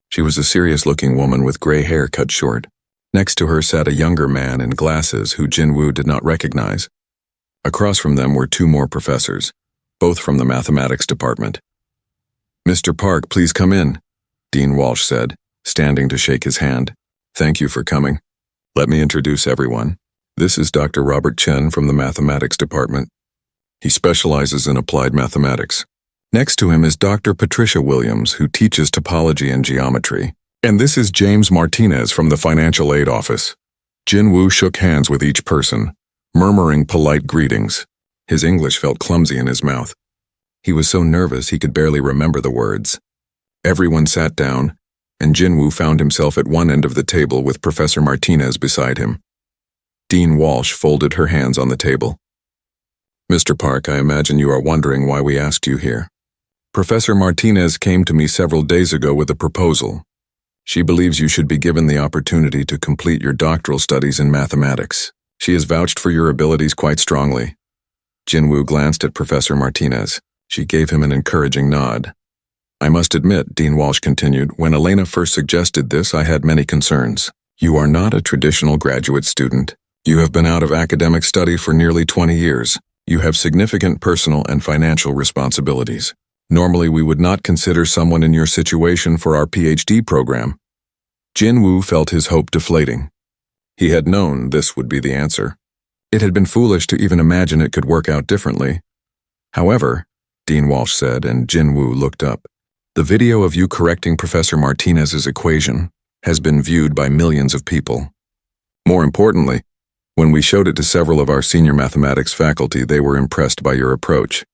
She was a serious-looking woman with gray hair cut short. Next to her sat a younger man in glasses who Jinwoo did not recognize. Across from them were two more professors, both from the mathematics department. "Mr. Park, please come in," Dean Walsh said, standing to shake his hand. "Thank you for coming. Let me introduce everyone. This is Dr. Robert Chen from the mathematics department. He specializes in applied mathematics. Next to him is Dr. Patricia Williams, who teaches topology and geometry. And this is James Martinez from the financial aid office." Jinwoo shook hands with each person, murmuring polite greetings. His English felt clumsy in his mouth. He was so nervous he could barely remember the words. Everyone sat down, and Jinwoo found himself at one end of the table with Professor Martinez beside him. Dean Walsh folded her hands on the table. "Mr. Park, I imagine you are wondering why we asked you here. Professor Martinez came to me several days ago with a proposal. She believes you should be given the opportunity to complete your doctoral studies in mathematics. She has vouched for your abilities quite strongly." Jinwoo glanced at Professor Martinez. She gave him an encouraging nod. "I must admit," Dean Walsh continued, "when Elena first suggested this, I had many concerns. You are not a traditional graduate student. You have been out of academic study for nearly 20 years. You have significant personal and financial responsibilities. Normally, we would not consider someone in your situation for our PhD program." Jinwoo felt his hope deflating. He had known this would be the answer. It had been foolish to even imagine it could work out differently. "However," Dean Walsh said, and Jinwoo looked up, "the video of you correcting Professor Martinez's equation has been viewed by millions of people. More importantly, when we showed it to several of our senior mathematics faculty, they were impressed by your approach.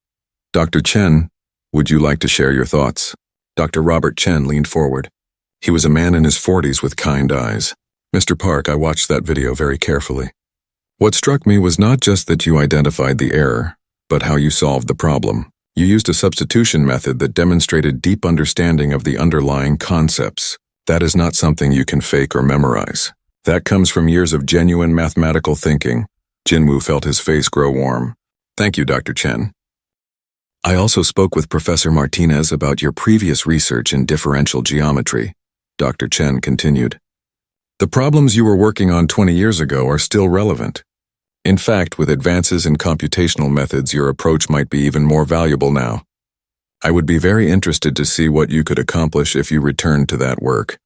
Dr. Chen, would you like to share your thoughts?" Dr. Robert Chen leaned forward. He was a man in his 40s with kind eyes. "Mr. Park, I watched that video very carefully. What struck me was not just that you identified the error, but how you solved the problem. You used a substitution method that demonstrated deep understanding of the underlying concepts. That is not something you can fake or memorize. That comes from years of genuine mathematical thinking." Jinwoo felt his face grow warm. "Thank you, Dr. Chen. I also spoke with Professor Martinez about your previous research in differential geometry," Dr. Chen continued. "The problems you were working on 20 years ago are still relevant. In fact, with advances in computational methods, your approach might be even more valuable now. I would be very interested to see what you could accomplish if you returned to that work."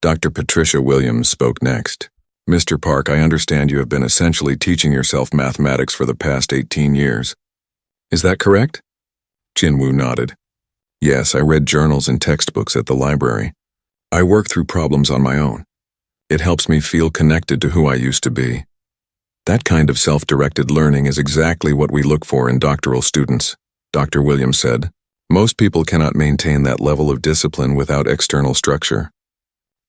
Dr. Patricia Williams spoke next. "Mr. Park, I understand you have been essentially teaching yourself mathematics for the past 18 years. Is that correct?" Jinwoo nodded. "Yes, I read journals and textbooks at the library. I work through problems on my own. It helps me feel connected to who I used to be. That kind of self-directed learning is exactly what we look for in doctoral students," Dr. Williams said. "Most people cannot maintain that level of discipline without external structure.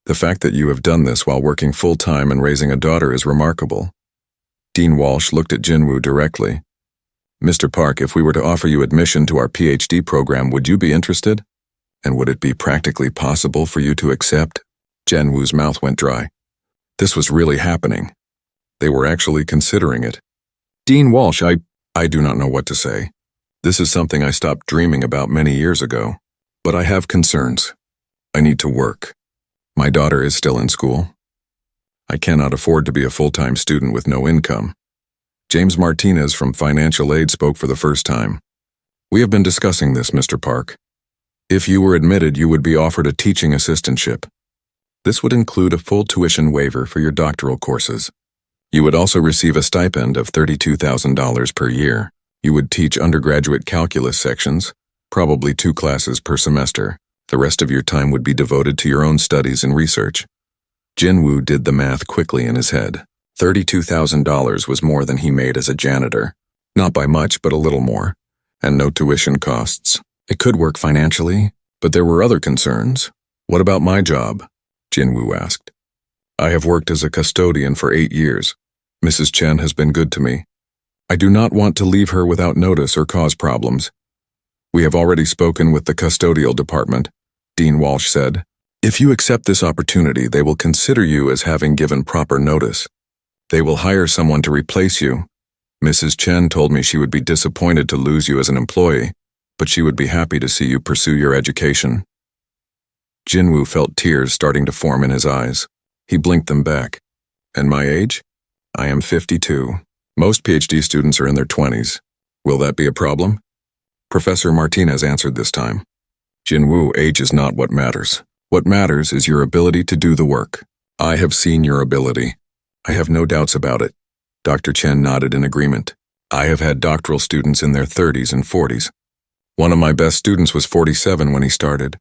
The fact that you have done this while working full-time and raising a daughter is remarkable." Dean Walsh looked at Jinwoo directly. "Mr. Park, if we were to offer you admission to our PhD program, would you be interested? And would it be practically possible for you to accept?" Jinwoo's mouth went dry. This was really happening. They were actually considering it. "Dean Walsh, I do not know what to say. This is something I stopped dreaming about many years ago. But I have concerns. I need to work. My daughter is still in school. I cannot afford to be a full-time student with no income." James Martinez from financial aid spoke for the first time. "We have been discussing this, Mr. Park. If you were admitted, you would be offered a teaching assistantship. This would include a full tuition waiver for your doctoral courses. You would also receive a stipend of $32,000 per year. You would teach undergraduate calculus sections, probably 2 classes per semester. The rest of your time would be devoted to your own studies and research." Jinwoo did the math quickly in his head. $32,000 was more than he made as a janitor. Not by much, but a little more. And no tuition costs. It could work financially, but there were other concerns. "What about my job?" Jinwoo asked. "I have worked as a custodian for 8 years. Mrs. Chen has been good to me. I do not want to leave her without notice or cause problems. We have already spoken with the custodial department," Dean Walsh said. "If you accept this opportunity, they will consider you as having given proper notice. They will hire someone to replace you. Mrs. Chen told me she would be disappointed to lose you as an employee, but she would be happy to see you pursue your education." Jinwoo felt tears starting to form in his eyes. He blinked them back. And my age? I am 52. Most PhD students are in their 20s. Will that be a problem? Professor Martinez answered this time. Jinwoo, age is not what matters. What matters is your ability to do the work. I have seen your ability. I have no doubts about it. Dr. Chen nodded in agreement. I have had doctoral students in their 30s and 40s. One of my best students was 47 when he started.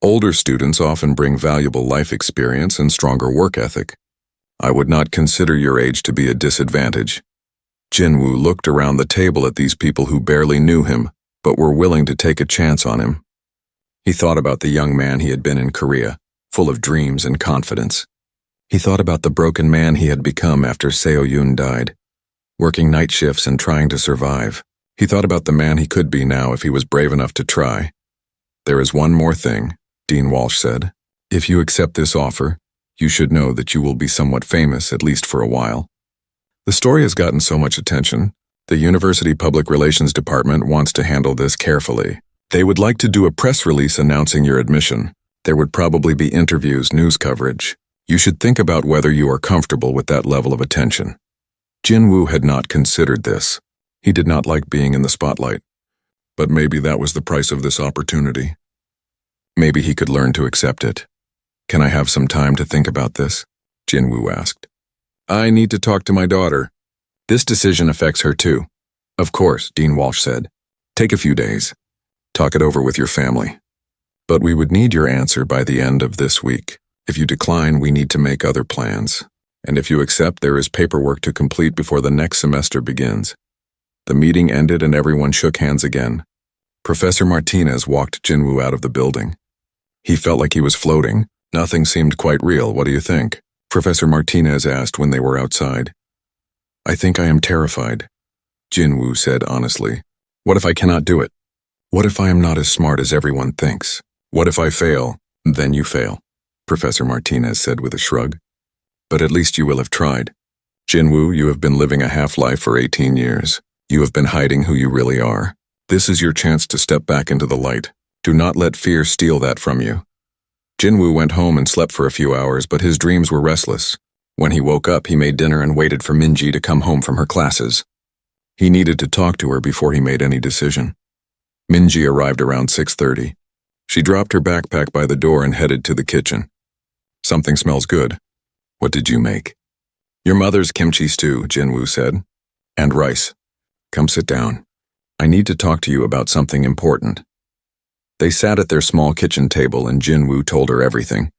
Older students often bring valuable life experience and stronger work ethic. I would not consider your age to be a disadvantage. Jinwoo looked around the table at these people who barely knew him, but were willing to take a chance on him. He thought about the young man he had been in Korea, full of dreams and confidence. He thought about the broken man he had become after Seo-yoon died, working night shifts and trying to survive. He thought about the man he could be now if he was brave enough to try. There is one more thing, Dean Walsh said. If you accept this offer, you should know that you will be somewhat famous, at least for a while. The story has gotten so much attention. The University Public Relations Department wants to handle this carefully. They would like to do a press release announcing your admission. There would probably be interviews, news coverage. You should think about whether you are comfortable with that level of attention. Jinwoo had not considered this. He did not like being in the spotlight. But maybe that was the price of this opportunity. Maybe he could learn to accept it. Can I have some time to think about this? Jinwoo asked. I need to talk to my daughter. This decision affects her too. Of course, Dean Walsh said. Take a few days. Talk it over with your family. But we would need your answer by the end of this week. If you decline, we need to make other plans. And if you accept, there is paperwork to complete before the next semester begins. The meeting ended and everyone shook hands again. Professor Martinez walked Jinwoo out of the building. He felt like he was floating. Nothing seemed quite real. What do you think? Professor Martinez asked when they were outside. I think I am terrified, Jinwoo said honestly. What if I cannot do it? What if I am not as smart as everyone thinks? What if I fail? Then you fail, Professor Martinez said with a shrug. But at least you will have tried. Jinwoo, you have been living a half-life for 18 years. You have been hiding who you really are. This is your chance to step back into the light. Do not let fear steal that from you. Jinwoo went home and slept for a few hours, but his dreams were restless. When he woke up, he made dinner and waited for Minji to come home from her classes. He needed to talk to her before he made any decision. Minji arrived around 6:30. She dropped her backpack by the door and headed to the kitchen. Something smells good. What did you make? Your mother's kimchi stew, Jinwoo said. And rice. Come sit down. I need to talk to you about something important. They sat at their small kitchen table and Jinwoo told her everything.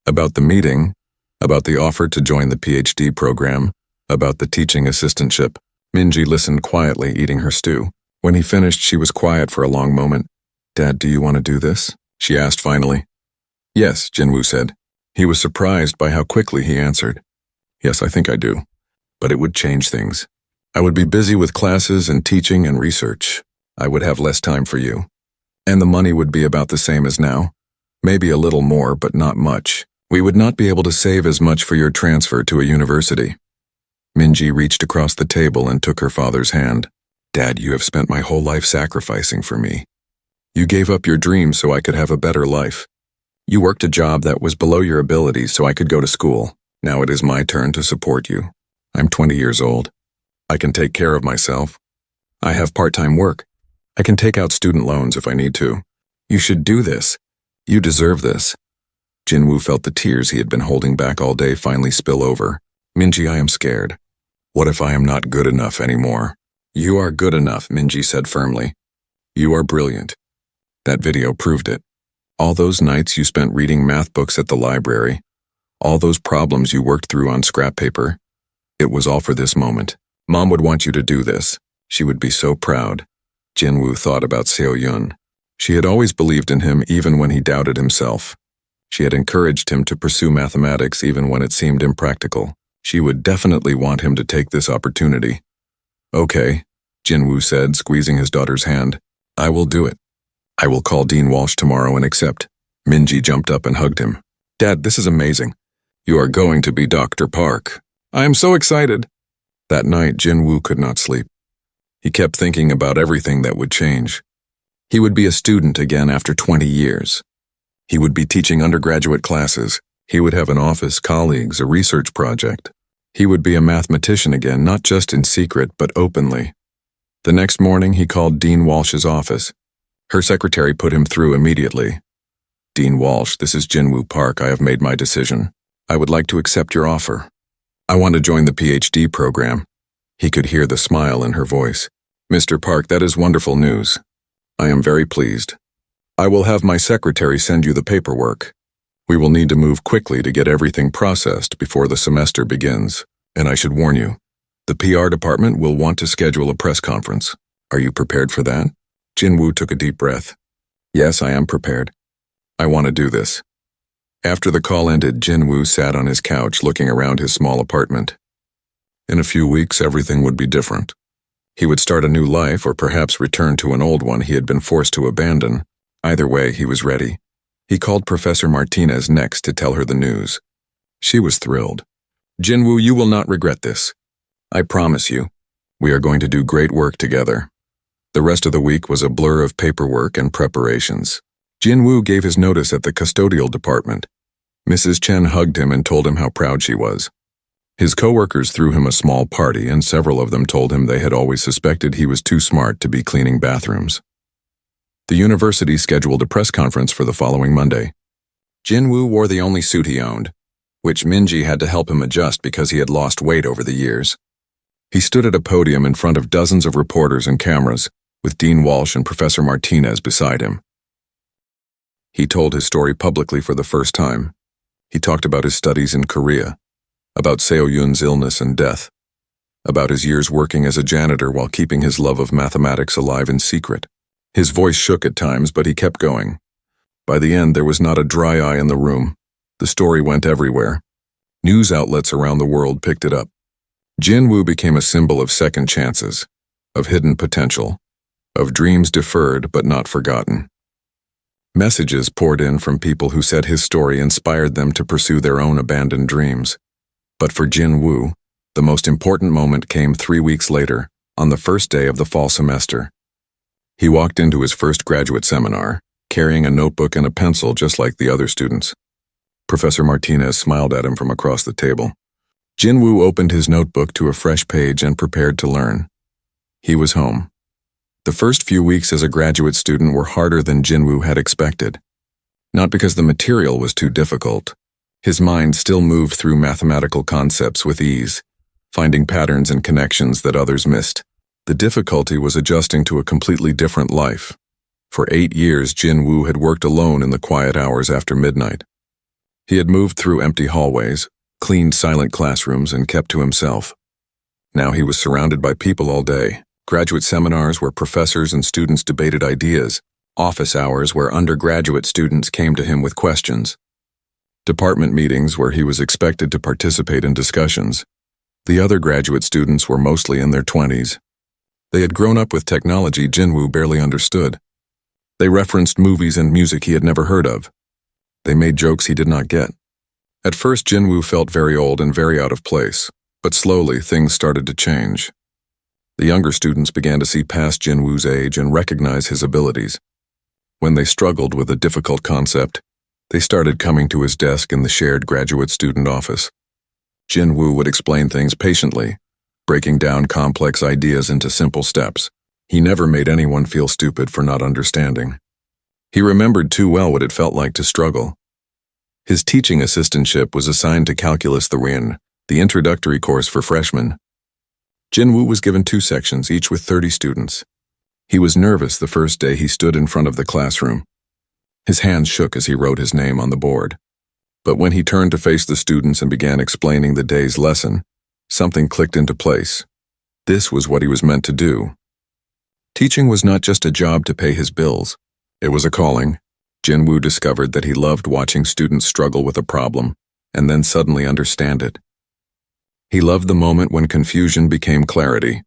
About the meeting, about the offer to join the PhD program, about the teaching assistantship. Minji listened quietly, eating her stew. When he finished, she was quiet for a long moment. Dad, do you want to do this? She asked finally. Yes, Jinwoo said. He was surprised by how quickly he answered. Yes, I think I do. But it would change things. I would be busy with classes and teaching and research. I would have less time for you. And the money would be about the same as now. Maybe a little more, but not much. We would not be able to save as much for your transfer to a university. Minji reached across the table and took her father's hand. Dad, you have spent my whole life sacrificing for me. You gave up your dreams so I could have a better life. You worked a job that was below your abilities so I could go to school. Now it is my turn to support you. I'm 20 years old. I can take care of myself. I have part-time work. I can take out student loans if I need to. You should do this. You deserve this. Jinwoo felt the tears he had been holding back all day finally spill over. Minji, I am scared. What if I am not good enough anymore? You are good enough, Minji said firmly. You are brilliant. That video proved it. All those nights you spent reading math books at the library, all those problems you worked through on scrap paper, it was all for this moment. Mom would want you to do this. She would be so proud. Jinwoo thought about Seo-yoon. She had always believed in him even when he doubted himself. She had encouraged him to pursue mathematics even when it seemed impractical. She would definitely want him to take this opportunity. Okay, Jinwoo said, squeezing his daughter's hand. I will do it. I will call Dean Walsh tomorrow and accept. Minji jumped up and hugged him. Dad, this is amazing. You are going to be Dr. Park. I am so excited. That night, Jinwoo could not sleep. He kept thinking about everything that would change. He would be a student again after 20 years. He would be teaching undergraduate classes. He would have an office, colleagues, a research project. He would be a mathematician again, not just in secret, but openly. The next morning, he called Dean Walsh's office. Her secretary put him through immediately. "Dean Walsh, this is Jinwoo Park. I have made my decision. I would like to accept your offer. I want to join the PhD program." He could hear the smile in her voice. "Mr. Park, that is wonderful news. I am very pleased. I will have my secretary send you the paperwork. We will need to move quickly to get everything processed before the semester begins. And I should warn you, the PR department will want to schedule a press conference. Are you prepared for that?" Jinwoo took a deep breath. "Yes, I am prepared. I want to do this." After the call ended, Jinwoo sat on his couch looking around his small apartment. In a few weeks, everything would be different. He would start a new life or perhaps return to an old one he had been forced to abandon. Either way, he was ready. He called Professor Martinez next to tell her the news. She was thrilled. "Jinwoo, you will not regret this. I promise you. We are going to do great work together." The rest of the week was a blur of paperwork and preparations. Jinwoo gave his notice at the custodial department. Mrs. Chen hugged him and told him how proud she was. His coworkers threw him a small party, and several of them told him they had always suspected he was too smart to be cleaning bathrooms. The university scheduled a press conference for the following Monday. Jinwoo wore the only suit he owned, which Minji had to help him adjust because he had lost weight over the years. He stood at a podium in front of dozens of reporters and cameras, with Dean Walsh and Professor Martinez beside him. He told his story publicly for the first time. He talked about his studies in Korea, about Seo Yun's illness and death, about his years working as a janitor while keeping his love of mathematics alive in secret. His voice shook at times, but he kept going. By the end, there was not a dry eye in the room. The story went everywhere. News outlets around the world picked it up. Jinwoo became a symbol of second chances, of hidden potential, of dreams deferred but not forgotten. Messages poured in from people who said his story inspired them to pursue their own abandoned dreams. But for Jinwoo, the most important moment came 3 weeks later, on the first day of the fall semester. He walked into his first graduate seminar, carrying a notebook and a pencil just like the other students. Professor Martinez smiled at him from across the table. Jinwoo opened his notebook to a fresh page and prepared to learn. He was home. The first few weeks as a graduate student were harder than Jinwoo had expected. Not because the material was too difficult. His mind still moved through mathematical concepts with ease, finding patterns and connections that others missed. The difficulty was adjusting to a completely different life. For 8 years, Jinwoo had worked alone in the quiet hours after midnight. He had moved through empty hallways, cleaned silent classrooms, and kept to himself. Now he was surrounded by people all day. Graduate seminars where professors and students debated ideas, office hours where undergraduate students came to him with questions, department meetings where he was expected to participate in discussions. The other graduate students were mostly in their 20s. They had grown up with technology Jinwoo barely understood. They referenced movies and music he had never heard of. They made jokes he did not get. At first, Jinwoo felt very old and very out of place, but slowly things started to change. The younger students began to see past Jinwoo's age and recognize his abilities. When they struggled with a difficult concept, they started coming to his desk in the shared graduate student office. Jinwoo would explain things patiently, breaking down complex ideas into simple steps. He never made anyone feel stupid for not understanding. He remembered too well what it felt like to struggle. His teaching assistantship was assigned to Calculus the introductory course for freshmen. Jinwoo was given 2 sections, each with 30 students. He was nervous the first day he stood in front of the classroom. His hands shook as he wrote his name on the board. But when he turned to face the students and began explaining the day's lesson, something clicked into place. This was what he was meant to do. Teaching was not just a job to pay his bills. It was a calling. Jinwoo discovered that he loved watching students struggle with a problem and then suddenly understand it. He loved the moment when confusion became clarity.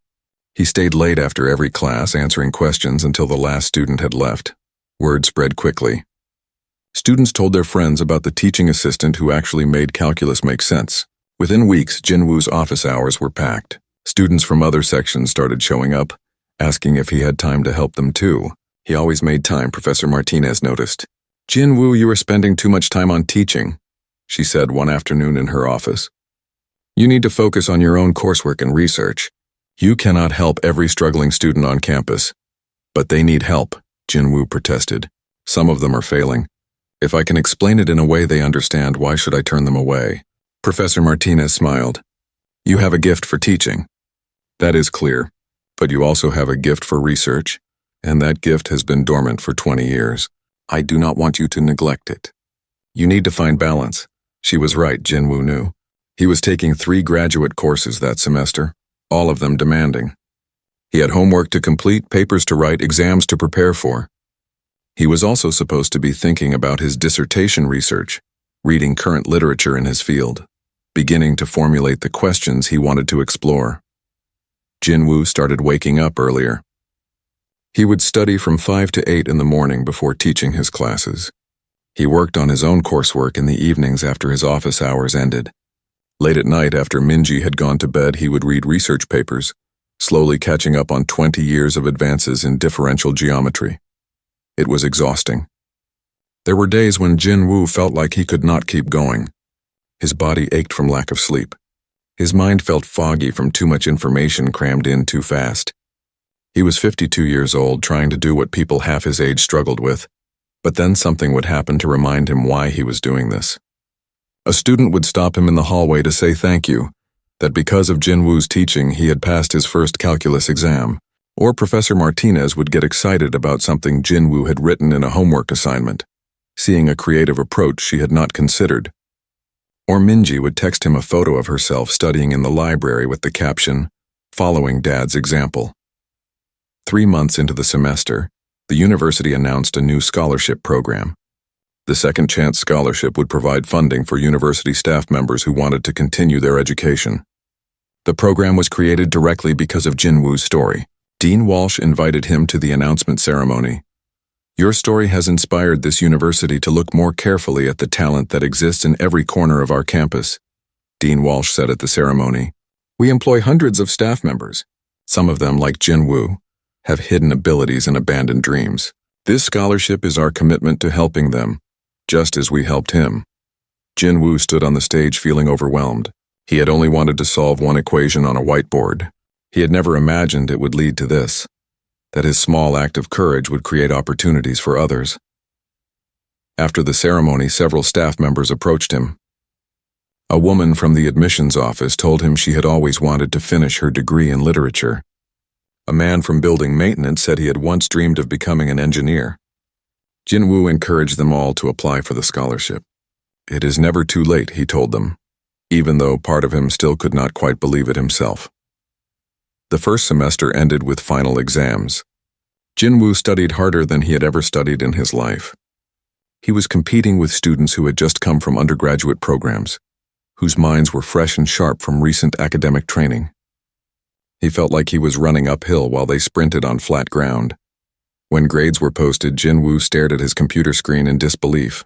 He stayed late after every class answering questions until the last student had left. Word spread quickly. Students told their friends about the teaching assistant who actually made calculus make sense. Within weeks, Jinwoo's office hours were packed. Students from other sections started showing up, asking if he had time to help them too. He always made time, Professor Martinez noticed. "Jinwoo, you are spending too much time on teaching," she said one afternoon in her office. "You need to focus on your own coursework and research. You cannot help every struggling student on campus." "But they need help," Jinwoo protested. "Some of them are failing. If I can explain it in a way they understand, why should I turn them away?" Professor Martinez smiled. "You have a gift for teaching. That is clear, but you also have a gift for research, and that gift has been dormant for 20 years. I do not want you to neglect it. You need to find balance." She was right, Jinwoo knew. He was taking 3 graduate courses that semester, all of them demanding. He had homework to complete, papers to write, exams to prepare for. He was also supposed to be thinking about his dissertation research, reading current literature in his field, beginning to formulate the questions he wanted to explore. Jinwoo started waking up earlier. He would study from 5 to 8 in the morning before teaching his classes. He worked on his own coursework in the evenings after his office hours ended. Late at night, after Minji had gone to bed, he would read research papers, slowly catching up on 20 years of advances in differential geometry. It was exhausting. There were days when Jinwoo felt like he could not keep going. His body ached from lack of sleep. His mind felt foggy from too much information crammed in too fast. He was 52 years old, trying to do what people half his age struggled with, but then something would happen to remind him why he was doing this. A student would stop him in the hallway to say thank you, that because of Jinwoo's teaching he had passed his first calculus exam, or Professor Martinez would get excited about something Jinwoo had written in a homework assignment, seeing a creative approach she had not considered. Or Minji would text him a photo of herself studying in the library with the caption, "Following Dad's example." 3 months into the semester, the university announced a new scholarship program. The Second Chance Scholarship would provide funding for university staff members who wanted to continue their education. The program was created directly because of Jinwoo's story. Dean Walsh invited him to the announcement ceremony. "Your story has inspired this university to look more carefully at the talent that exists in every corner of our campus," Dean Walsh said at the ceremony. "We employ hundreds of staff members. Some of them, like Jinwoo, have hidden abilities and abandoned dreams. This scholarship is our commitment to helping them, just as we helped him." Jinwoo stood on the stage feeling overwhelmed. He had only wanted to solve one equation on a whiteboard. He had never imagined it would lead to this, that his small act of courage would create opportunities for others. After the ceremony, several staff members approached him. A woman from the admissions office told him she had always wanted to finish her degree in literature. A man from building maintenance said he had once dreamed of becoming an engineer. Jinwoo encouraged them all to apply for the scholarship. "It is never too late," he told them, even though part of him still could not quite believe it himself. The first semester ended with final exams. Jinwoo studied harder than he had ever studied in his life. He was competing with students who had just come from undergraduate programs, whose minds were fresh and sharp from recent academic training. He felt like he was running uphill while they sprinted on flat ground. When grades were posted, Jinwoo stared at his computer screen in disbelief.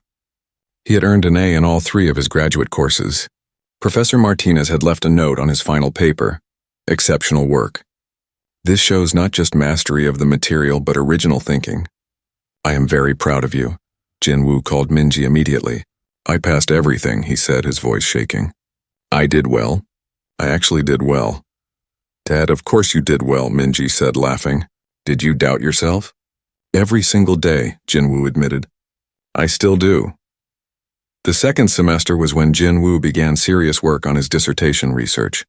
He had earned an A in all 3 of his graduate courses. Professor Martinez had left a note on his final paper: "Exceptional work. This shows not just mastery of the material but original thinking. I am very proud of you." Jinwoo called Minji immediately. "I passed everything," he said, his voice shaking. "I did well. I actually did well." "Dad, of course you did well," Minji said, laughing. "Did you doubt yourself?" "Every single day," Jinwoo admitted. "I still do." The second semester was when Jinwoo began serious work on his dissertation research.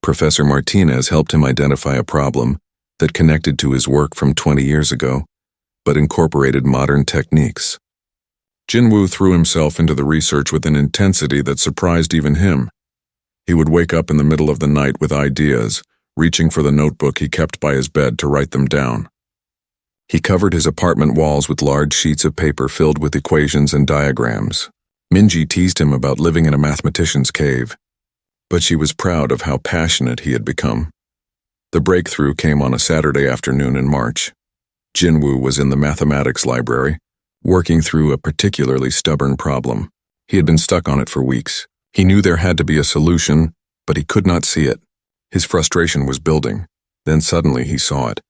Professor Martinez helped him identify a problem that connected to his work from 20 years ago, but incorporated modern techniques. Jinwoo threw himself into the research with an intensity that surprised even him. He would wake up in the middle of the night with ideas, reaching for the notebook he kept by his bed to write them down. He covered his apartment walls with large sheets of paper filled with equations and diagrams. Minji teased him about living in a mathematician's cave, but she was proud of how passionate he had become. The breakthrough came on a Saturday afternoon in March. Jinwoo was in the mathematics library, working through a particularly stubborn problem. He had been stuck on it for weeks. He knew there had to be a solution, but he could not see it. His frustration was building. Then suddenly he saw it.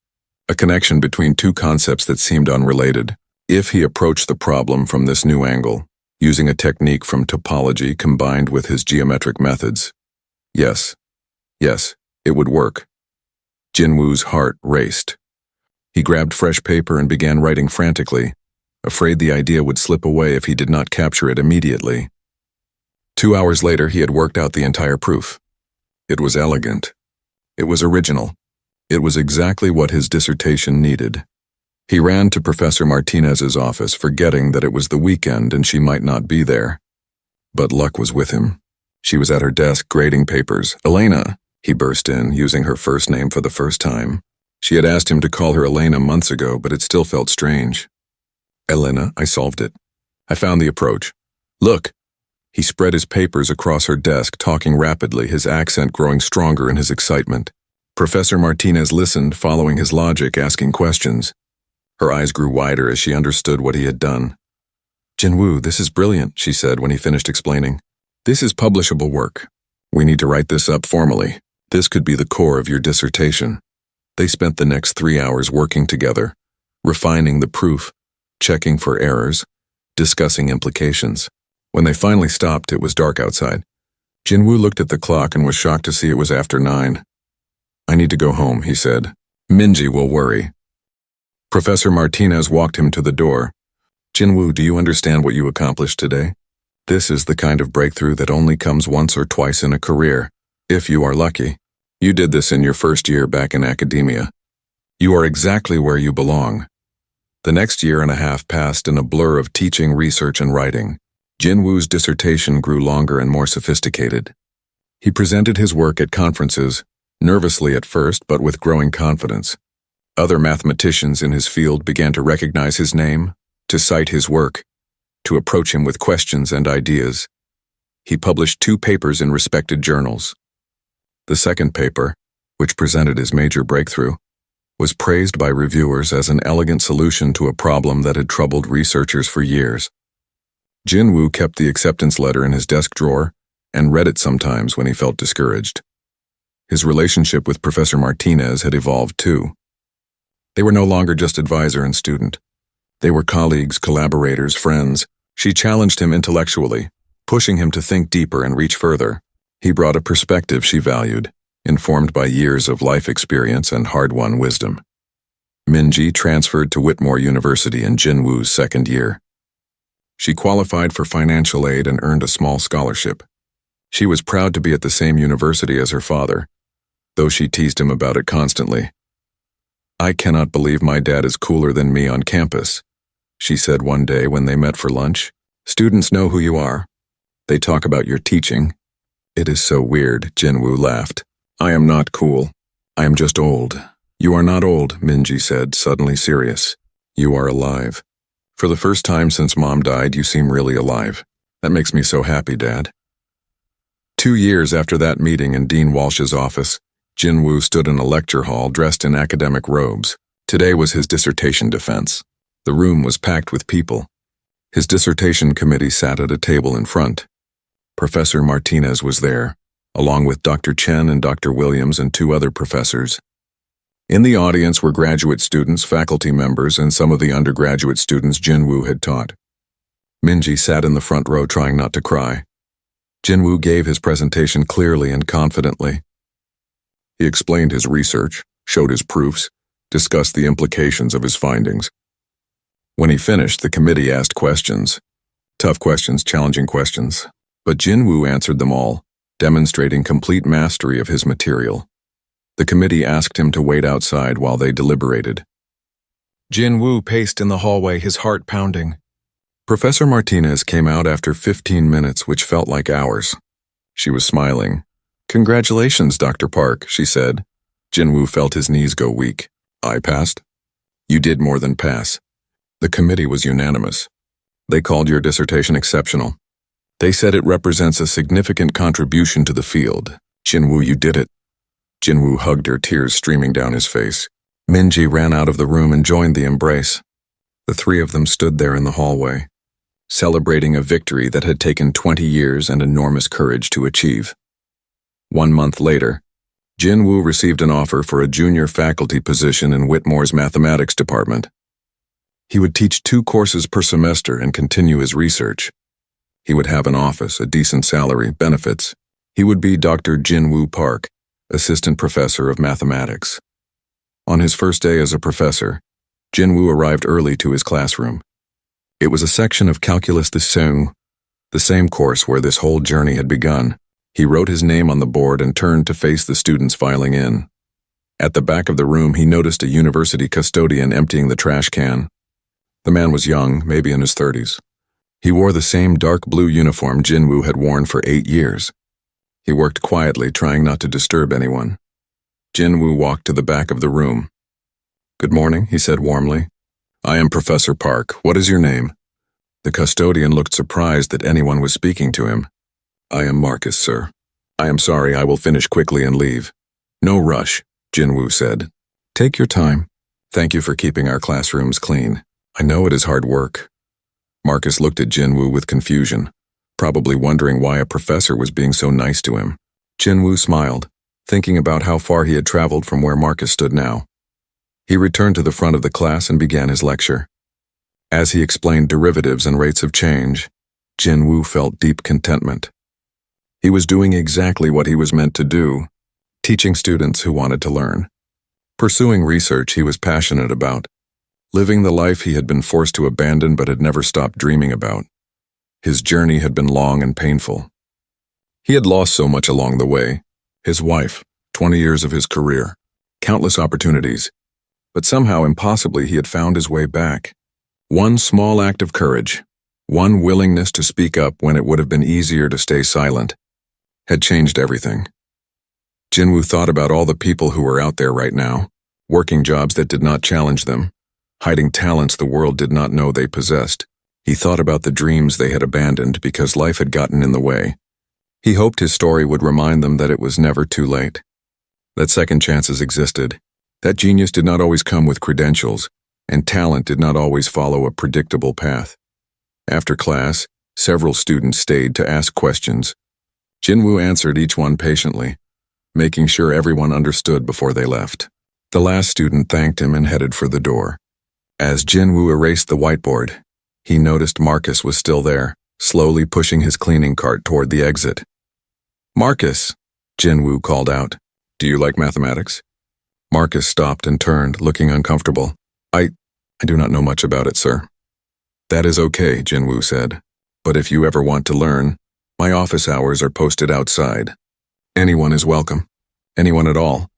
A connection between 2 concepts that seemed unrelated. If he approached the problem from this new angle, using a technique from topology combined with his geometric methods, yes, it would work. Jinwoo's heart raced. He grabbed fresh paper and began writing frantically, afraid the idea would slip away if he did not capture it immediately. 2 hours later, he had worked out the entire proof. It was elegant. It was original. It was exactly what his dissertation needed. He ran to Professor Martinez's office, forgetting that it was the weekend and she might not be there. But luck was with him. She was at her desk grading papers. "Elena," he burst in, using her first name for the first time. She had asked him to call her Elena months ago, but it still felt strange. "Elena, I solved it. I found the approach. Look." He spread his papers across her desk, talking rapidly, his accent growing stronger in his excitement. Professor Martinez listened, following his logic, asking questions. Her eyes grew wider as she understood what he had done. "Jinwoo, this is brilliant," she said when he finished explaining. "This is publishable work. We need to write this up formally. This could be the core of your dissertation." They spent the next 3 hours working together, refining the proof, checking for errors, discussing implications. When they finally stopped, it was dark outside. Jinwoo looked at the clock and was shocked to see it was after 9. "I need to go home," he said. "Minji will worry." Professor Martinez walked him to the door. "Jinwoo, do you understand what you accomplished today? This is the kind of breakthrough that only comes once or twice in a career, if you are lucky. You did this in your first year back in academia. You are exactly where you belong." The next year and a half passed in a blur of teaching, research, and writing. Jinwoo's dissertation grew longer and more sophisticated. He presented his work at conferences, nervously at first, but with growing confidence. Other mathematicians in his field began to recognize his name, to cite his work, to approach him with questions and ideas. He published 2 papers in respected journals. The second paper, which presented his major breakthrough, was praised by reviewers as an elegant solution to a problem that had troubled researchers for years. Jinwoo kept the acceptance letter in his desk drawer and read it sometimes when he felt discouraged. His relationship with Professor Martinez had evolved too. They were no longer just advisor and student. They were colleagues, collaborators, friends. She challenged him intellectually, pushing him to think deeper and reach further. He brought a perspective she valued, informed by years of life experience and hard-won wisdom. Minji transferred to Whitmore University in Jinwoo's second year. She qualified for financial aid and earned a small scholarship. She was proud to be at the same university as her father, though she teased him about it constantly. "I cannot believe my dad is cooler than me on campus," she said one day when they met for lunch. "Students know who you are. They talk about your teaching." "It is so weird," Jinwoo laughed. "I am not cool. I am just old." "You are not old," Minji said, suddenly serious. "You are alive. For the first time since Mom died, you seem really alive. That makes me so happy, Dad." 2 years after that meeting in Dean Walsh's office, Jinwoo stood in a lecture hall dressed in academic robes. Today was his dissertation defense. The room was packed with people. His dissertation committee sat at a table in front. Professor Martinez was there, along with Dr. Chen and Dr. Williams and 2 other professors. In the audience were graduate students, faculty members, and some of the undergraduate students Jinwoo had taught. Minji sat in the front row trying not to cry. Jinwoo gave his presentation clearly and confidently. He explained his research, showed his proofs, discussed the implications of his findings. When he finished, the committee asked questions. Tough questions, challenging questions. But Jinwoo answered them all, demonstrating complete mastery of his material. The committee asked him to wait outside while they deliberated. Jinwoo paced in the hallway, his heart pounding. Professor Martinez came out after 15 minutes, which felt like hours. She was smiling. "Congratulations, Dr. Park," she said. Jinwoo felt his knees go weak. "I passed?" "You did more than pass." The committee was unanimous. They called your dissertation exceptional. They said it represents a significant contribution to the field. "Jinwoo, you did it." Jinwoo hugged her, tears streaming down his face. Minji ran out of the room and joined the embrace. The 3 of them stood there in the hallway, celebrating a victory that had taken 20 years and enormous courage to achieve. 1 month later, Jinwoo received an offer for a junior faculty position in Whitmore's mathematics department. He would teach 2 courses per semester and continue his research. He would have an office, a decent salary, benefits. He would be Dr. Jin-Woo Park, assistant professor of mathematics. On his first day as a professor, Jin-Woo arrived early to his classroom. It was a section of Calculus the same course where this whole journey had begun. He wrote his name on the board and turned to face the students filing in. At the back of the room, he noticed a university custodian emptying the trash can. The man was young, maybe in his 30s. He wore the same dark blue uniform Jin-Woo had worn for 8 years. He worked quietly, trying not to disturb anyone. Jin-Woo walked to the back of the room. "Good morning," he said warmly. "I am Professor Park. What is your name?" The custodian looked surprised that anyone was speaking to him. "I am Marcus, sir. I am sorry, I will finish quickly and leave." "No rush," Jin-Woo said. "Take your time. Thank you for keeping our classrooms clean. I know it is hard work." Marcus looked at Jin-Woo with confusion, probably wondering why a professor was being so nice to him. Jin-Woo smiled, thinking about how far he had traveled from where Marcus stood now. He returned to the front of the class and began his lecture. As he explained derivatives and rates of change, Jin-Woo felt deep contentment. He was doing exactly what he was meant to do, teaching students who wanted to learn. Pursuing research he was passionate about, living the life he had been forced to abandon but had never stopped dreaming about. His journey had been long and painful. He had lost so much along the way: his wife, 20 years of his career, countless opportunities, but somehow impossibly he had found his way back. One small act of courage, one willingness to speak up when it would have been easier to stay silent, had changed everything. Jin-Woo thought about all the people who were out there right now, working jobs that did not challenge them, hiding talents the world did not know they possessed. He thought about the dreams they had abandoned because life had gotten in the way. He hoped his story would remind them that it was never too late, that second chances existed, that genius did not always come with credentials, and talent did not always follow a predictable path. After class, several students stayed to ask questions. Jin-Woo answered each one patiently, making sure everyone understood before they left. The last student thanked him and headed for the door. As Jin-Woo erased the whiteboard, he noticed Marcus was still there, slowly pushing his cleaning cart toward the exit. "Marcus," Jin-Woo called out. "Do you like mathematics?" Marcus stopped and turned, looking uncomfortable. I do not know much about it, sir." "That is okay," Jin-Woo said. "But if you ever want to learn, my office hours are posted outside. Anyone is welcome. Anyone at all."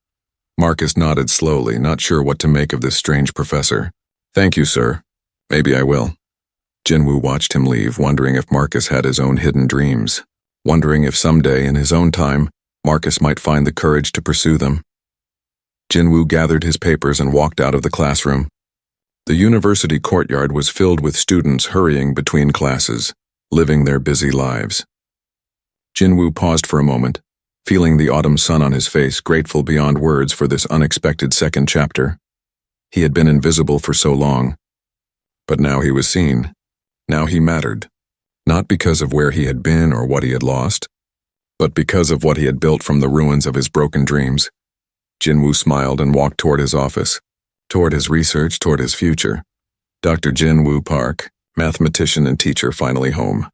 Marcus nodded slowly, not sure what to make of this strange professor. "Thank you, sir. Maybe I will." Jin-Woo watched him leave, wondering if Marcus had his own hidden dreams, wondering if someday, in his own time, Marcus might find the courage to pursue them. Jin-Woo gathered his papers and walked out of the classroom. The university courtyard was filled with students hurrying between classes, living their busy lives. Jin-Woo paused for a moment, feeling the autumn sun on his face, grateful beyond words for this unexpected second chapter. He had been invisible for so long, but now he was seen. Now he mattered, not because of where he had been or what he had lost, but because of what he had built from the ruins of his broken dreams. Jin-Woo smiled and walked toward his office, toward his research, toward his future. Dr. Jin-Woo Park, mathematician and teacher, finally home.